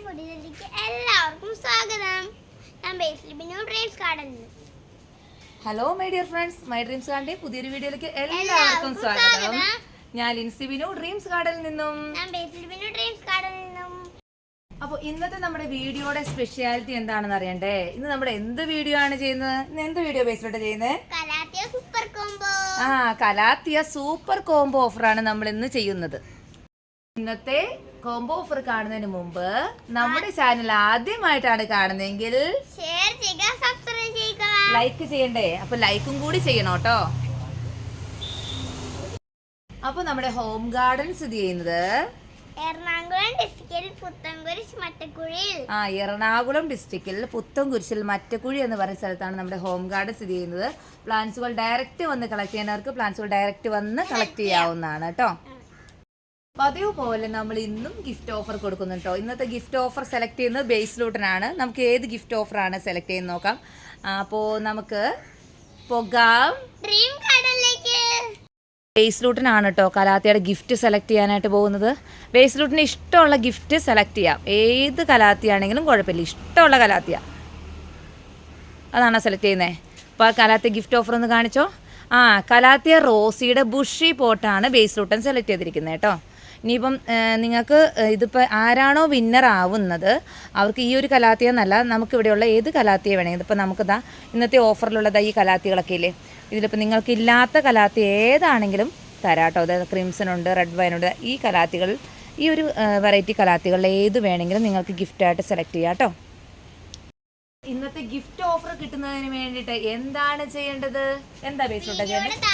എല്ലാവർക്കും സ്വാഗതം. ഞാൻ ബേസിൽ ബിനു ഡ്രീംസ് ഗാർഡനിൽ. Hello my dear friends, my dreams ഗാർഡന്റെ പുതിയൊരു വീഡിയോയിലേക്ക് എല്ലാവർക്കും സ്വാഗതം. ഞാൻ ലിൻസി ബിനു ഡ്രീംസ് ഗാർഡനിൽ നിന്നും. ഞാൻ ബേസിൽ ബിനു ഡ്രീംസ് ഗാർഡനിൽ നിന്നും. അപ്പോൾ ഇന്നത്തെ നമ്മുടെ വീഡിയോയുടെ സ്പെഷ്യാലിറ്റി എന്താണെന്ന് അറിയണ്ടേ? ഇന്ന് നമ്മുടെ എന്ത് വീഡിയോ ആണ് ചെയ്യുന്നത്? എന്ത് വീഡിയോ ബേസിലോട്ട് ചെയ്യുന്നത്? Calathea super combo. Calathea super combo ഓഫറാണ് നമ്മൾ ഇന്ന് ചെയ്യുന്നത്. ഇന്നത്തെ കോംബോ ഓഫർ കാണുന്നതിന് മുമ്പ് നമ്മുടെ ചാനൽ ആദ്യമായിട്ടാണ് കാണുന്നതെങ്കിൽ ഷെയർ ചെയ്യുക, സബ്സ്ക്രൈബ് ചെയ്യുക, ലൈക്ക് ചെയ്യണ്ടേ? അപ്പൊ ലൈക്കും കൂടി ചെയ്യണം കേട്ടോ. അപ്പൊ നമ്മുടെ ഹോം ഗാർഡൻ സ്ഥിതി ചെയ്യുന്നത് എറണാകുളം ഡിസ്ട്രിക്റ്റിൽ പുത്തൻകുരിശ് മറ്റക്കുഴിയിൽ. എറണാകുളം ഡിസ്ട്രിക്റ്റിൽ പുത്തൻകുരിശിൽ മറ്റക്കുഴി എന്ന് പറയുന്ന സ്ഥലത്താണ് നമ്മുടെ ഹോം ഗാർഡൻ സ്ഥിതി ചെയ്യുന്നത്. പ്ലാന്റ്സുകൾ ഡയറക്റ്റ് വന്ന് കളക്ട് ചെയ്യുന്നവർക്ക് പ്ലാന്റ്സുകൾ ഡയറക്റ്റ് വന്ന് കളക്ട് ചെയ്യാവുന്നതാണ് കേട്ടോ. പതിവ് പോലെ നമ്മൾ ഇന്നും ഗിഫ്റ്റ് ഓഫർ കൊടുക്കുന്നുണ്ട് കേട്ടോ. ഇന്നത്തെ ഗിഫ്റ്റ് ഓഫർ സെലക്ട് ചെയ്യുന്നത് ബേസിലൂട്ടനാണ്. നമുക്ക് ഏത് ഗിഫ്റ്റ് ഓഫറാണ് സെലക്ട് ചെയ്യുന്നത് നോക്കാം. അപ്പോൾ നമുക്ക് പോകാം ഡ്രീം ഗാർഡനിലേക്ക്. ബേസിലൂട്ടനാണ് കേട്ടോ കലാത്തിയുടെ ഗിഫ്റ്റ് സെലക്ട് ചെയ്യാനായിട്ട് പോകുന്നത്. ബേസിലൂട്ടിന് ഇഷ്ടമുള്ള ഗിഫ്റ്റ് സെലക്ട് ചെയ്യാം. ഏത് കലാത്തിയാണെങ്കിലും കുഴപ്പമില്ല, ഇഷ്ടമുള്ള കലാത്തിയ അതാണോ സെലക്ട് ചെയ്യുന്നത്? അപ്പോൾ കലാത്തിയ ഗിഫ്റ്റ് ഓഫർ ഒന്ന് കാണിച്ചോ. കലാത്തിയ റോസിയുടെ ബുഷി പോട്ടാണ് ബേസിലൂട്ടൻ സെലക്ട് ചെയ്തിരിക്കുന്നത് കേട്ടോ. ഇനിയിപ്പം നിങ്ങൾക്ക് ഇതിപ്പോൾ ആരാണോ വിന്നർ ആവുന്നത് അവർക്ക് ഈ ഒരു കലാത്തിയ എന്നല്ല, നമുക്കിവിടെയുള്ള ഏത് കലാത്തിയ വേണമെങ്കിൽ ഇതിപ്പോൾ നമുക്കിതാ ഇന്നത്തെ ഓഫറിലുള്ളത് ഈ കലാത്തികളൊക്കെ ഇല്ലേ, ഇതിലിപ്പോൾ നിങ്ങൾക്കില്ലാത്ത കലാത്തിയ ഏതാണെങ്കിലും തരാം കേട്ടോ. അതായത് ക്രിംസൺ ഉണ്ട്, റെഡ് വൈൻ ഉണ്ട്. ഈ കലാത്തികൾ, ഈ ഒരു വെറൈറ്റി കലാത്തികളിൽ ഏത് വേണമെങ്കിലും നിങ്ങൾക്ക് ഗിഫ്റ്റായിട്ട് സെലക്ട് ചെയ്യാം കേട്ടോ. ഇന്നത്തെ ഗിഫ്റ്റ് ഓഫർ കിട്ടുന്നതിന് വേണ്ടിയിട്ട് എന്താണ് ചെയ്യേണ്ടത്? എന്താ ബേസിലോട്ട് ചെയ്യേണ്ടത്?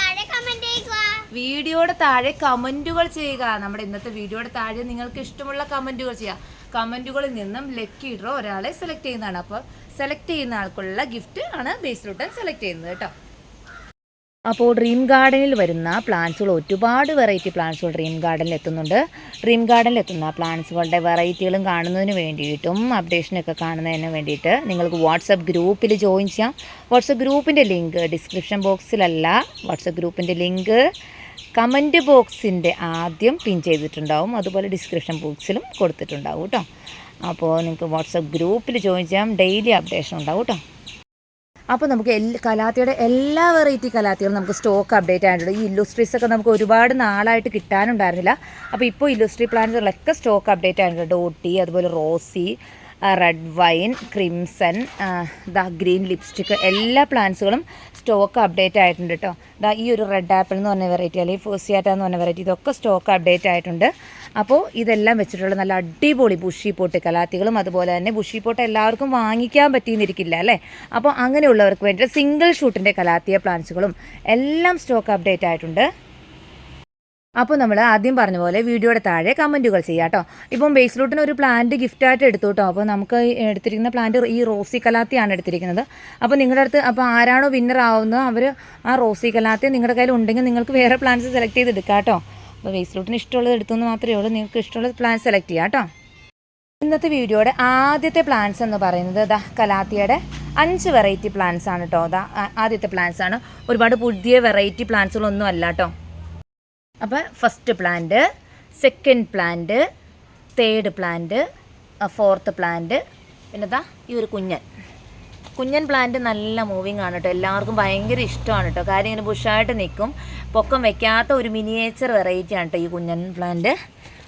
വീഡിയോയുടെ താഴെ കമന്റുകൾ ചെയ്യുക. നമ്മുടെ ഇന്നത്തെ വീഡിയോയുടെ താഴെ നിങ്ങൾക്ക് ഇഷ്ടമുള്ള കമന്റുകൾ ചെയ്യുക. കമന്റുകളിൽ നിന്നും ലക്കി ഡ്രോ ഒരാളെ സെലക്ട് ചെയ്യുന്നതാണ്. അപ്പോൾ സെലക്ട് ചെയ്യുന്ന ആൾക്കുള്ള ഗിഫ്റ്റ് ആണ് ബേസിലോട്ട് സെലക്ട് ചെയ്യുന്നത് കേട്ടോ. അപ്പോൾ ഡ്രീം ഗാർഡനിൽ വരുന്ന പ്ലാന്റ്സുകൾ, ഒരുപാട് വെറൈറ്റി പ്ലാന്റ്സുകൾ ഡ്രീം ഗാർഡനിൽ എത്തുന്നുണ്ട്. ഡ്രീം ഗാർഡനിൽ എത്തുന്ന പ്ലാന്റ്സുകളുടെ വെറൈറ്റികളും കാണുന്നതിന് വേണ്ടിയിട്ടും അപ്ഡേഷനൊക്കെ കാണുന്നതിന് വേണ്ടിയിട്ട് നിങ്ങൾക്ക് വാട്സപ്പ് ഗ്രൂപ്പിൽ ജോയിൻ ചെയ്യാം. വാട്സപ്പ് ഗ്രൂപ്പിൻ്റെ ലിങ്ക് ഡിസ്ക്രിപ്ഷൻ ബോക്സിലല്ല, വാട്സപ്പ് ഗ്രൂപ്പിൻ്റെ ലിങ്ക് കമൻറ്റ് ബോക്സിൻ്റെ ആദ്യം പിൻ ചെയ്തിട്ടുണ്ടാവും, അതുപോലെ ഡിസ്ക്രിപ്ഷൻ ബോക്സിലും കൊടുത്തിട്ടുണ്ടാവും കേട്ടോ. അപ്പോൾ നിങ്ങൾക്ക് വാട്സപ്പ് ഗ്രൂപ്പിൽ ജോയിൻ ചെയ്യാം. ഡെയിലി അപ്ഡേഷൻ ഉണ്ടാവും കേട്ടോ. അപ്പോൾ നമുക്ക് കലാത്തിയുടെ എല്ലാ വെറൈറ്റി കലാത്തികളും നമുക്ക് സ്റ്റോക്ക് അപ്ഡേറ്റ് ആയിട്ടുണ്ട്. ഈ ഇല്ലുസ്ട്രീസൊക്കെ നമുക്ക് ഒരുപാട് നാളായിട്ട് കിട്ടാനുണ്ടായിരുന്നില്ല. അപ്പോൾ ഇപ്പോൾ ഇല്ലുസ്ട്രി പ്ലാന്റ്സുകളൊക്കെ സ്റ്റോക്ക് അപ്ഡേറ്റ് ആയിട്ടുണ്ട്. ഡോട്ടി, അതുപോലെ Rosie, red wine, crimson, green lipstick, എല്ലാ പ്ലാന്റ്സുകളും സ്റ്റോക്ക് അപ്ഡേറ്റ് ആയിട്ടുണ്ട് കേട്ടോ. ഈ ഒരു റെഡ് ആപ്പിൾ എന്ന് പറഞ്ഞ വെറൈറ്റി, അല്ലെങ്കിൽ ഫോസിയാറ്റ എന്ന് പറഞ്ഞ വെറൈറ്റി, ഇതൊക്കെ സ്റ്റോക്ക് അപ്ഡേറ്റ് ആയിട്ടുണ്ട്. അപ്പോൾ ഇതെല്ലാം വെച്ചിട്ടുള്ള നല്ല അടിപൊളി ബുഷി പോട്ട് കലാത്തികളും, അതുപോലെ തന്നെ ബുഷി പോട്ട് എല്ലാവർക്കും വാങ്ങിക്കാൻ പറ്റിയെന്നിരിക്കില്ല അല്ലേ. അപ്പോൾ അങ്ങനെയുള്ളവർക്ക് വേണ്ടിയിട്ട് സിംഗിൾ ഷൂട്ടിൻ്റെ കലാത്തിയ പ്ലാന്റ്സുകളും എല്ലാം സ്റ്റോക്ക് അപ്ഡേറ്റ് ആയിട്ടുണ്ട്. അപ്പോൾ നമ്മൾ ആദ്യം പറഞ്ഞ പോലെ വീഡിയോയുടെ താഴെ കമൻറ്റുകൾ ചെയ്യാം കേട്ടോ. ഇപ്പം ബേസിലൂട്ടിന് ഒരു പ്ലാന്റ് ഗിഫ്റ്റായിട്ട് എടുത്തു കേട്ടോ. അപ്പോൾ നമുക്ക് എടുത്തിരിക്കുന്ന പ്ലാന്റ് ഈ റോസി കലാത്തിയാണ് എടുത്തിരിക്കുന്നത്. അപ്പോൾ നിങ്ങളുടെ അടുത്ത് അപ്പോൾ ആരാണോ വിന്നർ ആവുന്നത് അവർ ആ റോസി കലാത്തി നിങ്ങളുടെ കയ്യിൽ ഉണ്ടെങ്കിൽ നിങ്ങൾക്ക് വേറെ പ്ലാന്റ്സ് സെലക്ട് ചെയ്ത് എടുക്കാം കേട്ടോ. അപ്പോൾ ബേസിലൂട്ടിന് ഇഷ്ടമുള്ളത് എടുത്തുനിന്ന് മാത്രമേ ഉള്ളൂ, നിങ്ങൾക്ക് ഇഷ്ടമുള്ള പ്ലാന്റ് സെലക്ട് ചെയ്യാം കേട്ടോ. ഇന്നത്തെ വീഡിയോയുടെ ആദ്യത്തെ പ്ലാന്റ്സ് എന്ന് പറയുന്നത് കലാത്തിയുടെ 5 വെറൈറ്റി പ്ലാന്റ്സ് ആണ് കേട്ടോ. ആദ്യത്തെ പ്ലാന്റ്സ് ആണ്, ഒരുപാട് പുതിയ വെറൈറ്റി പ്ലാന്റ്സുകളൊന്നും അല്ല കേട്ടോ. അപ്പോൾ first plant, second plant, third plant, fourth plant, പിന്നെ ഈ ഒരു കുഞ്ഞൻ പ്ലാന്റ് നല്ല മൂവിങ് ആണ് കേട്ടോ. എല്ലാവർക്കും ഭയങ്കര ഇഷ്ടമാണ് കേട്ടോ. കാര്യം ഇങ്ങനെ ബുഷായിട്ട് നിൽക്കും, പൊക്കം വെക്കാത്ത ഒരു മിനിയേച്ചർ വെറൈറ്റി ആണ് കേട്ടോ ഈ കുഞ്ഞൻ പ്ലാന്റ്.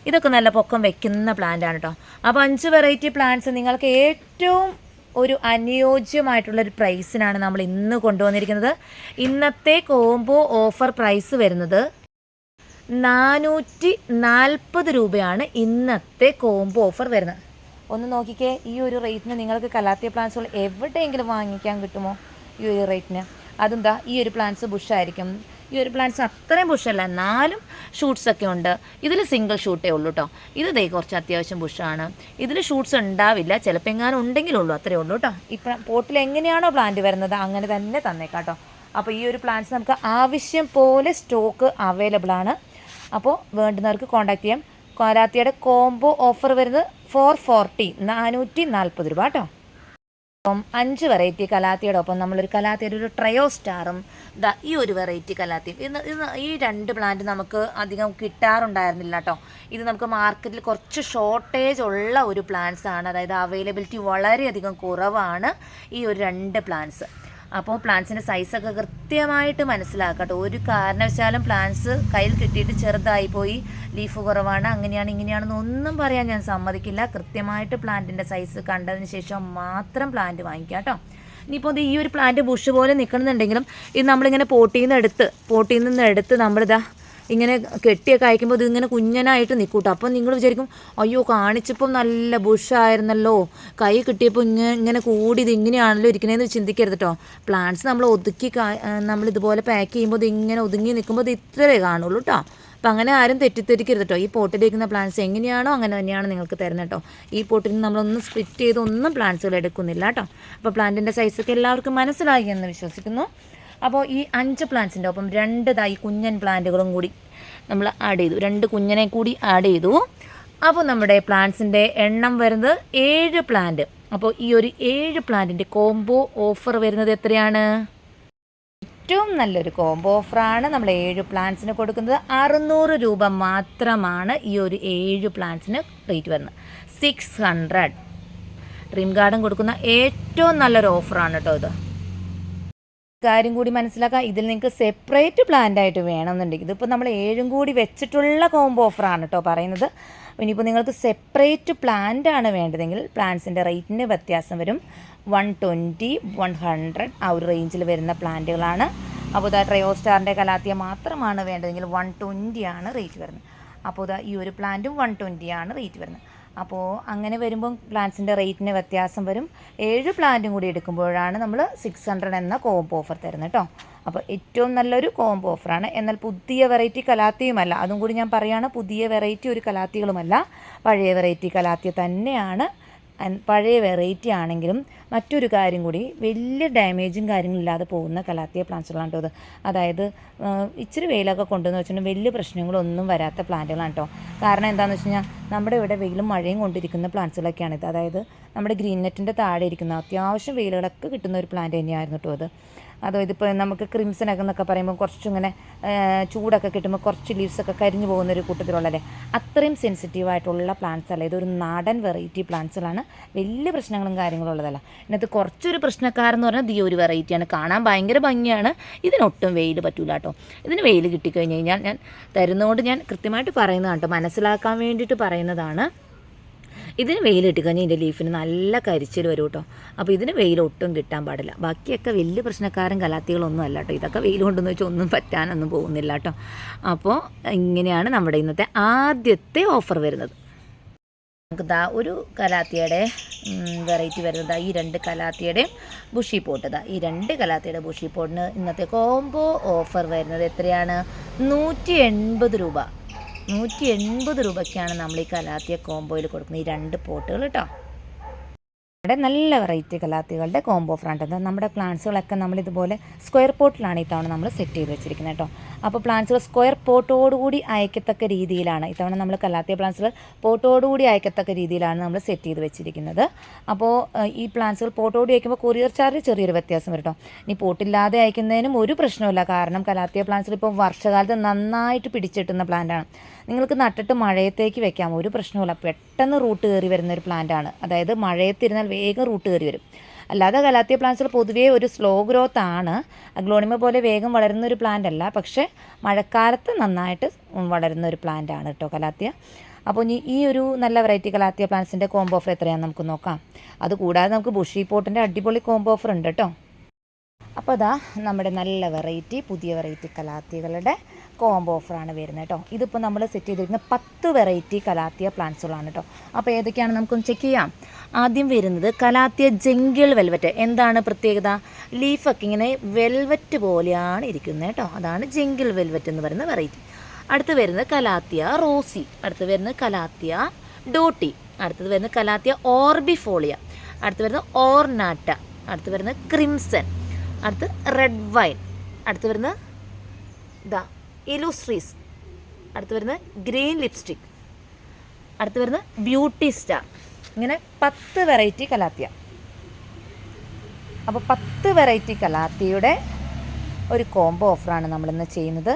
ഇതൊക്കെ നല്ല പൊക്കം വെക്കുന്ന പ്ലാന്റ് ആണ് കേട്ടോ. അപ്പോൾ 5 വെറൈറ്റി പ്ലാന്റ്സ് നിങ്ങൾക്ക് ഏറ്റവും ഒരു അനുയോജ്യമായിട്ടുള്ളൊരു പ്രൈസിനാണ് നമ്മൾ ഇന്ന് കൊണ്ടുവന്നിരിക്കുന്നത്. ഇന്നത്തെ കോംബോ ഓഫർ പ്രൈസ് വരുന്നത് 440 രൂപയാണ് ഇന്നത്തെ കോംബോ ഓഫർ വരുന്നത്. ഒന്ന് നോക്കിക്കേ, ഈ ഒരു റേറ്റിന് നിങ്ങൾക്ക് കലാത്തിയ പ്ലാന്റ്സുകൾ എവിടെയെങ്കിലും വാങ്ങിക്കാൻ കിട്ടുമോ ഈ ഒരു റേറ്റിന്? അതും ഈ ഒരു പ്ലാന്റ്സ് ബുഷായിരിക്കും. ഈ ഒരു പ്ലാന്റ്സ് അത്രയും ബുഷല്ല, എന്നാലും ഷൂട്ട്സൊക്കെ ഉണ്ട്. ഇതിൽ സിംഗിൾ ഷൂട്ടേ ഉള്ളൂ കേട്ടോ. ഇത് കുറച്ച് അത്യാവശ്യം ബുഷാണ്. ഇതിൽ ഷൂട്ട്സ് ഉണ്ടാവില്ല, ചിലപ്പോൾ എങ്ങാനും ഉണ്ടെങ്കിലുള്ളൂ, അത്രയേ ഉള്ളൂ കേട്ടോ. ഇപ്പം പോട്ടിൽ എങ്ങനെയാണോ പ്ലാന്റ് വരുന്നത് അങ്ങനെ തന്നെ തന്നേക്കാം കേട്ടോ. അപ്പോൾ ഈ ഒരു പ്ലാന്റ്സ് നമുക്ക് ആവശ്യം പോലെ സ്റ്റോക്ക് അവൈലബിൾ ആണ്. അപ്പോൾ വേണ്ടുന്നവർക്ക് കോൺടാക്ട് ചെയ്യാം. കലാത്തിയുടെ കോംബോ ഓഫർ വരുന്നത് 440 രൂപ കേട്ടോ. അപ്പം 5 വെറൈറ്റി കലാത്തിയുടെ ഒപ്പം നമ്മളൊരു കലാത്തിയുടെ ഒരു ട്രയോ സ്റ്റാറും ഈ ഒരു വെറൈറ്റി കലാത്തിയും ഈ 2 പ്ലാന്റ് നമുക്ക് അധികം കിട്ടാറുണ്ടായിരുന്നില്ല കേട്ടോ. ഇത് നമുക്ക് മാർക്കറ്റിൽ കുറച്ച് ഷോർട്ടേജ് ഉള്ള ഒരു പ്ലാന്റ്സ് ആണ്, അതായത് അവൈലബിലിറ്റി വളരെയധികം കുറവാണ് ഈ ഒരു 2 പ്ലാന്റ്സ്. അപ്പോൾ പ്ലാന്റ്സിൻ്റെ സൈസൊക്കെ കൃത്യമായിട്ട് മനസ്സിലാക്കട്ടോ. ഒരു കാരണവശാലും പ്ലാന്റ്സ് കയ്യിൽ കിട്ടിയിട്ട് ചെറുതായി പോയി, ലീഫ് കുറവാണ്, അങ്ങനെയാണ് ഇങ്ങനെയാണെന്ന് ഒന്നും പറയാൻ ഞാൻ സമ്മതിക്കില്ല. കൃത്യമായിട്ട് പ്ലാന്റിൻ്റെ സൈസ് കണ്ടതിന് ശേഷം മാത്രം പ്ലാന്റ് വാങ്ങിക്കാം കേട്ടോ. ഇനിയിപ്പോൾ ഈ ഒരു പ്ലാന്റ് ബുഷ് പോലെ നിൽക്കണമെന്നുണ്ടെങ്കിലും ഇത് നമ്മളിങ്ങനെ പോട്ടിൽ നിന്ന് എടുത്ത് നമ്മളിതാ ഇങ്ങനെ കെട്ടിയൊക്കെ അയക്കുമ്പോൾ ഇതിങ്ങനെ കുഞ്ഞനായിട്ട് നിൽക്കൂട്ടോ. അപ്പം നിങ്ങൾ വിചാരിക്കും അയ്യോ കാണിച്ചപ്പം നല്ല ബുഷായിരുന്നല്ലോ, കൈ കിട്ടിയപ്പോൾ ഇങ്ങനെ കൂടി ഇത് ഇങ്ങനെയാണല്ലോ ഇരിക്കണേന്ന് ചിന്തിക്കരുത് കേട്ടോ. പ്ലാന്റ്സ് നമ്മളിതുപോലെ പാക്ക് ചെയ്യുമ്പോൾ ഇത് ഇങ്ങനെ ഒതുങ്ങി നിൽക്കുമ്പോൾ ഇത് ഇത്രേ കാണുള്ളൂ കേട്ടോ. അപ്പം അങ്ങനെ ആരും തെറ്റിദ്ധരിക്കരുത് കേട്ടോ. ഈ പോട്ടിലിരിക്കുന്ന പ്ലാന്റ്സ് എങ്ങനെയാണോ അങ്ങനെ തന്നെയാണ് നിങ്ങൾക്ക് തരുന്നത് കേട്ടോ. ഈ പോട്ടിൽ നിന്ന് നമ്മളൊന്നും സ്പ്ലിറ്റ് ചെയ്ത് ഒന്നും പ്ലാന്റ്സുകൾ എടുക്കുന്നില്ല കേട്ടോ. അപ്പോൾ പ്ലാന്റിൻ്റെ സൈസൊക്കെ എല്ലാവർക്കും മനസ്സിലായി എന്ന് വിശ്വസിക്കുന്നു. അപ്പോൾ ഈ 5 പ്ലാന്റ്സിൻ്റെ ഒപ്പം 2 ഈ കുഞ്ഞൻ പ്ലാന്റുകളും കൂടി നമ്മൾ ആഡ് ചെയ്തു, 2 കുഞ്ഞനെ കൂടി ആഡ് ചെയ്തു. അപ്പോൾ നമ്മുടെ പ്ലാന്റ്സിൻ്റെ എണ്ണം വരുന്നത് 7 പ്ലാന്റ്. അപ്പോൾ ഈ ഒരു 7 പ്ലാന്റിൻ്റെ കോംബോ ഓഫർ വരുന്നത് എത്രയാണ്? ഏറ്റവും നല്ലൊരു കോംബോ ഓഫറാണ് നമ്മൾ 7 പ്ലാന്റ്സിന് കൊടുക്കുന്നത്. 600 രൂപ മാത്രമാണ് ഈ ഒരു 7 പ്ലാന്റ്സിന് റേറ്റ് വരുന്നത്. 600. ഡ്രീം ഗാർഡൻ കൊടുക്കുന്ന ഏറ്റവും നല്ലൊരു ഓഫറാണ് കേട്ടോ ഇത്. കാര്യം കൂടി മനസ്സിലാക്കാം, ഇതിൽ നിങ്ങൾക്ക് സെപ്പറേറ്റ് പ്ലാന്റ് ആയിട്ട് വേണമെന്നുണ്ടെങ്കിൽ ഇതിപ്പോൾ നമ്മൾ 7 കൂടി വെച്ചിട്ടുള്ള കോംബോ ഓഫറാണ് കേട്ടോ പറയുന്നത്. ഇനിയിപ്പോൾ നിങ്ങൾക്ക് സെപ്പറേറ്റ് പ്ലാന്റ് ആണ് വേണ്ടതെങ്കിൽ പ്ലാന്റ്സിൻ്റെ റേറ്റിന് വ്യത്യാസം വരും. 120, 100 ആ ഒരു റേഞ്ചിൽ വരുന്ന പ്ലാന്റുകളാണ്. അപ്പോൾ ഇതാ ട്രയോ സ്റ്റാറിൻ്റെ കലാത്തിയ മാത്രമാണ് വേണ്ടതെങ്കിൽ 120 ആണ് റേറ്റ് വരുന്നത്. അപ്പോൾ ഇതാ ഈ ഒരു പ്ലാന്റും 120 ആണ് റേറ്റ് വരുന്നത്. അപ്പോൾ അങ്ങനെ വരുമ്പം പ്ലാന്റ്സിൻ്റെ റേറ്റിന് വ്യത്യാസം വരും. 7 പ്ലാന്റും കൂടി എടുക്കുമ്പോഴാണ് നമ്മൾ 600 എന്ന കോംബോ ഓഫർ തരുന്നത് കേട്ടോ. അപ്പോൾ ഏറ്റവും നല്ലൊരു കോംബോ ഓഫറാണ്. എന്നാൽ പുതിയ വെറൈറ്റി കലാത്തിയുമല്ല, അതും കൂടി ഞാൻ പറയുകയാണ്. പുതിയ വെറൈറ്റി ഒരു കലാത്തികളുമല്ല, പഴയ വെറൈറ്റി കലാത്തിയ തന്നെയാണ്. പഴയ വെറൈറ്റി ആണെങ്കിലും മറ്റൊരു കാര്യം കൂടി, വലിയ ഡാമേജും കാര്യങ്ങളില്ലാതെ പോകുന്ന കലാത്തിയ പ്ലാന്റ്സുകളാണ് കേട്ടോ ഇത്. അതായത് ഇച്ചിരി വെയിലൊക്കെ കൊണ്ടുവന്ന് വെച്ചിട്ടുണ്ടെങ്കിൽ വലിയ പ്രശ്നങ്ങളൊന്നും വരാത്ത പ്ലാന്റുകളാണ് കേട്ടോ. കാരണം എന്താണെന്ന് വെച്ച് കഴിഞ്ഞാൽ നമ്മുടെ ഇവിടെ വെയിലും മഴയും കൊണ്ടിരിക്കുന്ന പ്ലാന്റ്സുകളൊക്കെയാണിത്. അതായത് നമ്മുടെ ഗ്രീൻ നെറ്റിൻ്റെ താഴെ ഇരിക്കുന്ന അത്യാവശ്യം വെയിലുകളൊക്കെ കിട്ടുന്ന ഒരു പ്ലാന്റ് തന്നെയായിരുന്നു കേട്ടോ അത്. അതോ ഇതിപ്പോൾ നമുക്ക് ക്രിംസനൊക്കെ എന്നൊക്കെ പറയുമ്പോൾ കുറച്ചിങ്ങനെ ചൂടൊക്കെ കിട്ടുമ്പോൾ കുറച്ച് ലീവ്സൊക്കെ കരിഞ്ഞു പോകുന്നൊരു കൂട്ടത്തിലുള്ളല്ലേ, അത്രയും സെൻസിറ്റീവായിട്ടുള്ള പ്ലാന്റ്സ് അല്ല. ഇതൊരു നാടൻ വെറൈറ്റി പ്ലാന്റ്സുകളാണ്, വലിയ പ്രശ്നങ്ങളും കാര്യങ്ങളും ഉള്ളതല്ല. ഇതിനകത്ത് കുറച്ചൊരു പ്രശ്നക്കാരെന്ന് പറഞ്ഞാൽ ഈ ഒരു വെറൈറ്റിയാണ്. കാണാൻ ഭയങ്കര ഭംഗിയാണ്, ഇതിനൊട്ടും വെയിൽ പറ്റൂല കേട്ടോ. ഇതിന് വെയിൽ കിട്ടിക്കഴിഞ്ഞ് കഴിഞ്ഞാൽ ഞാൻ തരുന്നതുകൊണ്ട് ഞാൻ കൃത്യമായിട്ട് പറയുന്നതാണ് കേട്ടോ, മനസ്സിലാക്കാൻ വേണ്ടിയിട്ട് പറയുന്നതാണ്. ഇതിന് വെയിൽ കിട്ടിക്കഴിഞ്ഞാൽ ഇതിൻ്റെ ലീഫിന് നല്ല കരിച്ചിൽ വരും കേട്ടോ. അപ്പോൾ ഇതിന് വെയിൽ ഒട്ടും കിട്ടാൻ പാടില്ല. ബാക്കിയൊക്കെ വലിയ പ്രശ്നക്കാരും കലാത്തികളൊന്നും അല്ല കേട്ടോ. ഇതൊക്കെ വെയിൽ കൊണ്ടെന്ന് വെച്ചാൽ ഒന്നും പറ്റാനൊന്നും പോകുന്നില്ല കേട്ടോ. അപ്പോൾ ഇങ്ങനെയാണ് നമ്മുടെ ഇന്നത്തെ ആദ്യത്തെ ഓഫർ വരുന്നത്. നമുക്ക് ഒരു കലാത്തിയുടെ വെറൈറ്റി വരുന്നത് ഈ 2 കലാത്തിയുടെയും ബുഷി പോട്ട്. ഈ 2 കലാത്തിയുടെ ബുഷി പോട്ടിന് ഇന്നത്തെ കോംബോ ഓഫർ വരുന്നത് എത്രയാണ്? 180 രൂപ. 180 രൂപയ്ക്കാണ് നമ്മൾ ഈ കലാത്തിയ കോംബോയിൽ കൊടുക്കുന്നത്, ഈ 2 പോട്ടുകൾ കേട്ടോ. ഇവിടെ നല്ല വെറൈറ്റി കലാത്തികളുടെ കോംബോ ഫ്രണ്ട്. നമ്മുടെ പ്ലാന്റ്സുകളൊക്കെ നമ്മളിതുപോലെ സ്ക്വയർ പോട്ടിലാണ് ഇത്തവണ നമ്മൾ സെറ്റ് ചെയ്ത് വെച്ചിരിക്കുന്നത് കേട്ടോ. അപ്പോൾ പ്ലാന്റ്സുകൾ സ്ക്വയർ പോട്ടോടുകൂടി അയക്കത്തക്ക രീതിയിലാണ് ഇത്തവണ നമ്മൾ കലാത്തിയ പ്ലാന്റ്സുകൾ പോട്ടോടുകൂടി അയക്കത്തക്ക രീതിയിലാണ് നമ്മൾ സെറ്റ് ചെയ്ത് വെച്ചിരിക്കുന്നത്. അപ്പോൾ ഈ പ്ലാന്റ്സുകൾ പോട്ടോടി അയക്കുമ്പോൾ കൊറിയർ ചാർജ് ചെറിയൊരു വ്യത്യാസം വരും കേട്ടോ. ഇനി പോട്ടില്ലാതെ അയക്കുന്നതിനും ഒരു പ്രശ്നമില്ല. കാരണം കലാത്തിയ പ്ലാന്റ്സുകൾ ഇപ്പോൾ വർഷകാലത്ത് നന്നായിട്ട് പിടിച്ചിട്ടുന്ന പ്ലാന്റാണ്. നിങ്ങൾക്ക് നട്ടിട്ട് മഴയത്തേക്ക് വെക്കാം, ഒരു പ്രശ്നമില്ല. പെട്ടെന്ന് റൂട്ട് കയറി വരുന്നൊരു പ്ലാന്റാണ്. അതായത് മഴയത്തിരുന്നാൽ വേഗം റൂട്ട് കയറി വരും. അല്ലാതെ കലാത്തിയ പ്ലാന്റ്സുകൾ പൊതുവേ ഒരു സ്ലോ ഗ്രോത്ത് ആണ്. അഗ്ലോണിമ പോലെ വേഗം വളരുന്നൊരു പ്ലാന്റ് അല്ല, പക്ഷേ മഴക്കാലത്ത് നന്നായിട്ട് വളരുന്നൊരു പ്ലാന്റ് ആണ് കേട്ടോ കലാത്തിയ. അപ്പോൾ ഈ ഒരു നല്ല വെറൈറ്റി കലാത്തിയ പ്ലാന്റ്സിൻ്റെ കോംബോ ഓഫർ എത്രയാണെന്ന് നമുക്ക് നോക്കാം. അതുകൂടാതെ നമുക്ക് ബുഷി പോട്ടിൻ്റെ അടിപൊളി കോംബോ ഓഫർ ഉണ്ട് കേട്ടോ. അപ്പോൾ അതാ നമ്മുടെ നല്ല വെറൈറ്റി പുതിയ വെറൈറ്റി കലാത്തികളുടെ കോംബോ ഓഫറാണ് വരുന്നത് കേട്ടോ. ഇതിപ്പോൾ നമ്മൾ സെറ്റ് ചെയ്തിരിക്കുന്ന 10 വെറൈറ്റി കലാത്തിയ പ്ലാന്റ്സുകളാണ് കേട്ടോ. അപ്പോൾ ഏതൊക്കെയാണ് നമുക്കൊന്ന് ചെക്ക് ചെയ്യാം. ആദ്യം വരുന്നത് കലാത്തിയ ജംഗിൾ വെൽവെറ്റ്. എന്താണ് പ്രത്യേകത? ലീഫൊക്കെ ഇങ്ങനെ വെൽവെറ്റ് പോലെയാണ് ഇരിക്കുന്നത് കേട്ടോ. അതാണ് ജംഗിൾ വെൽവെറ്റ് എന്ന് പറയുന്ന വെറൈറ്റി. അടുത്ത് വരുന്നത് കലാത്തിയ റോസി, അടുത്ത് വരുന്നത് കലാത്തിയ ഡോട്ടി, അടുത്തത് വരുന്നത് കലാത്തിയ ഓർബിഫോളിയ, അടുത്ത് വരുന്നത് ഓർനാട്ട, അടുത്ത് വരുന്നത് ക്രിംസൺ, അടുത്ത് റെഡ് വൈൻ, അടുത്ത് വരുന്നത് ഇലൂസ്ട്രീസ്, അടുത്ത് വരുന്നത് ഗ്രീൻ ലിപ്സ്റ്റിക്, അടുത്ത് വരുന്നത് ബ്യൂട്ടി സ്റ്റാർ. ഇങ്ങനെ 10 വെറൈറ്റി കലാത്തിയ. അപ്പോൾ 10 വെറൈറ്റി കലാത്തിയുടെ ഒരു കോംബോ ഓഫറാണ് നമ്മളിന്ന് ചെയ്യുന്നത്.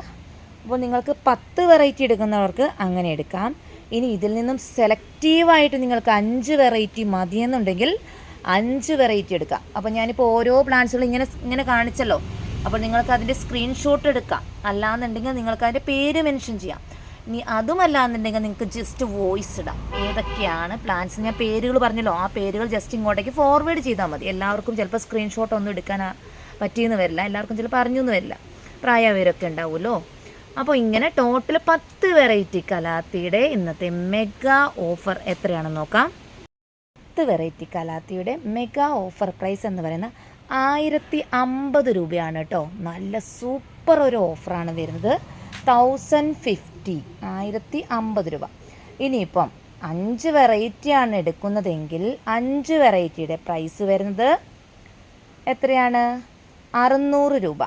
അപ്പോൾ നിങ്ങൾക്ക് 10 വെറൈറ്റി എടുക്കുന്നവർക്ക് അങ്ങനെ എടുക്കാം. ഇനി ഇതിൽ നിന്നും സെലക്റ്റീവായിട്ട് നിങ്ങൾക്ക് 5 വെറൈറ്റി മതിയെന്നുണ്ടെങ്കിൽ 5 വെറൈറ്റി എടുക്കാം. അപ്പോൾ ഞാനിപ്പോൾ ഓരോ പ്ലാന്റ്സുകളും ഇങ്ങനെ കാണിച്ചല്ലോ. അപ്പോൾ നിങ്ങൾക്ക് അതിൻ്റെ സ്ക്രീൻഷോട്ട് എടുക്കാം. അല്ലാന്നുണ്ടെങ്കിൽ നിങ്ങൾക്ക് അതിൻ്റെ പേര് മെൻഷൻ ചെയ്യാം. ഇനി അതുമല്ലാന്നുണ്ടെങ്കിൽ നിങ്ങൾക്ക് ജസ്റ്റ് വോയിസ് ഇടാം. ഏതൊക്കെയാണ് പ്ലാന്റ്സ്, ഞാൻ പേരുകൾ പറഞ്ഞല്ലോ, ആ പേരുകൾ ജസ്റ്റ് ഇങ്ങോട്ടേക്ക് ഫോർവേഡ് ചെയ്താൽ മതി. എല്ലാവർക്കും ചിലപ്പോൾ സ്ക്രീൻഷോട്ട് ഒന്നും എടുക്കാൻ പറ്റിയെന്ന് വരില്ല, എല്ലാവർക്കും ചിലപ്പോൾ അറിഞ്ഞൊന്നും വരില്ല, പ്രായവരൊക്കെ ഉണ്ടാവുമല്ലോ. അപ്പോൾ ഇങ്ങനെ ടോട്ടൽ 10 വെറൈറ്റി കലാത്തിയുടെ ഇന്നത്തെ മെഗാ ഓഫർ എത്രയാണെന്ന് നോക്കാം. 10 വെറൈറ്റി കലാത്തിയുടെ മെഗാ ഓഫർ പ്രൈസ് എന്ന് പറയുന്നത് 1050 രൂപയാണ് കേട്ടോ. നല്ല സൂപ്പർ ഒരു ഓഫറാണ് വരുന്നത്. 1050, 1050 രൂപ. ഇനിയിപ്പം 5 വെറൈറ്റിയാണ് എടുക്കുന്നതെങ്കിൽ 5 വെറൈറ്റിയുടെ പ്രൈസ് വരുന്നത് എത്രയാണ്? 600 രൂപ.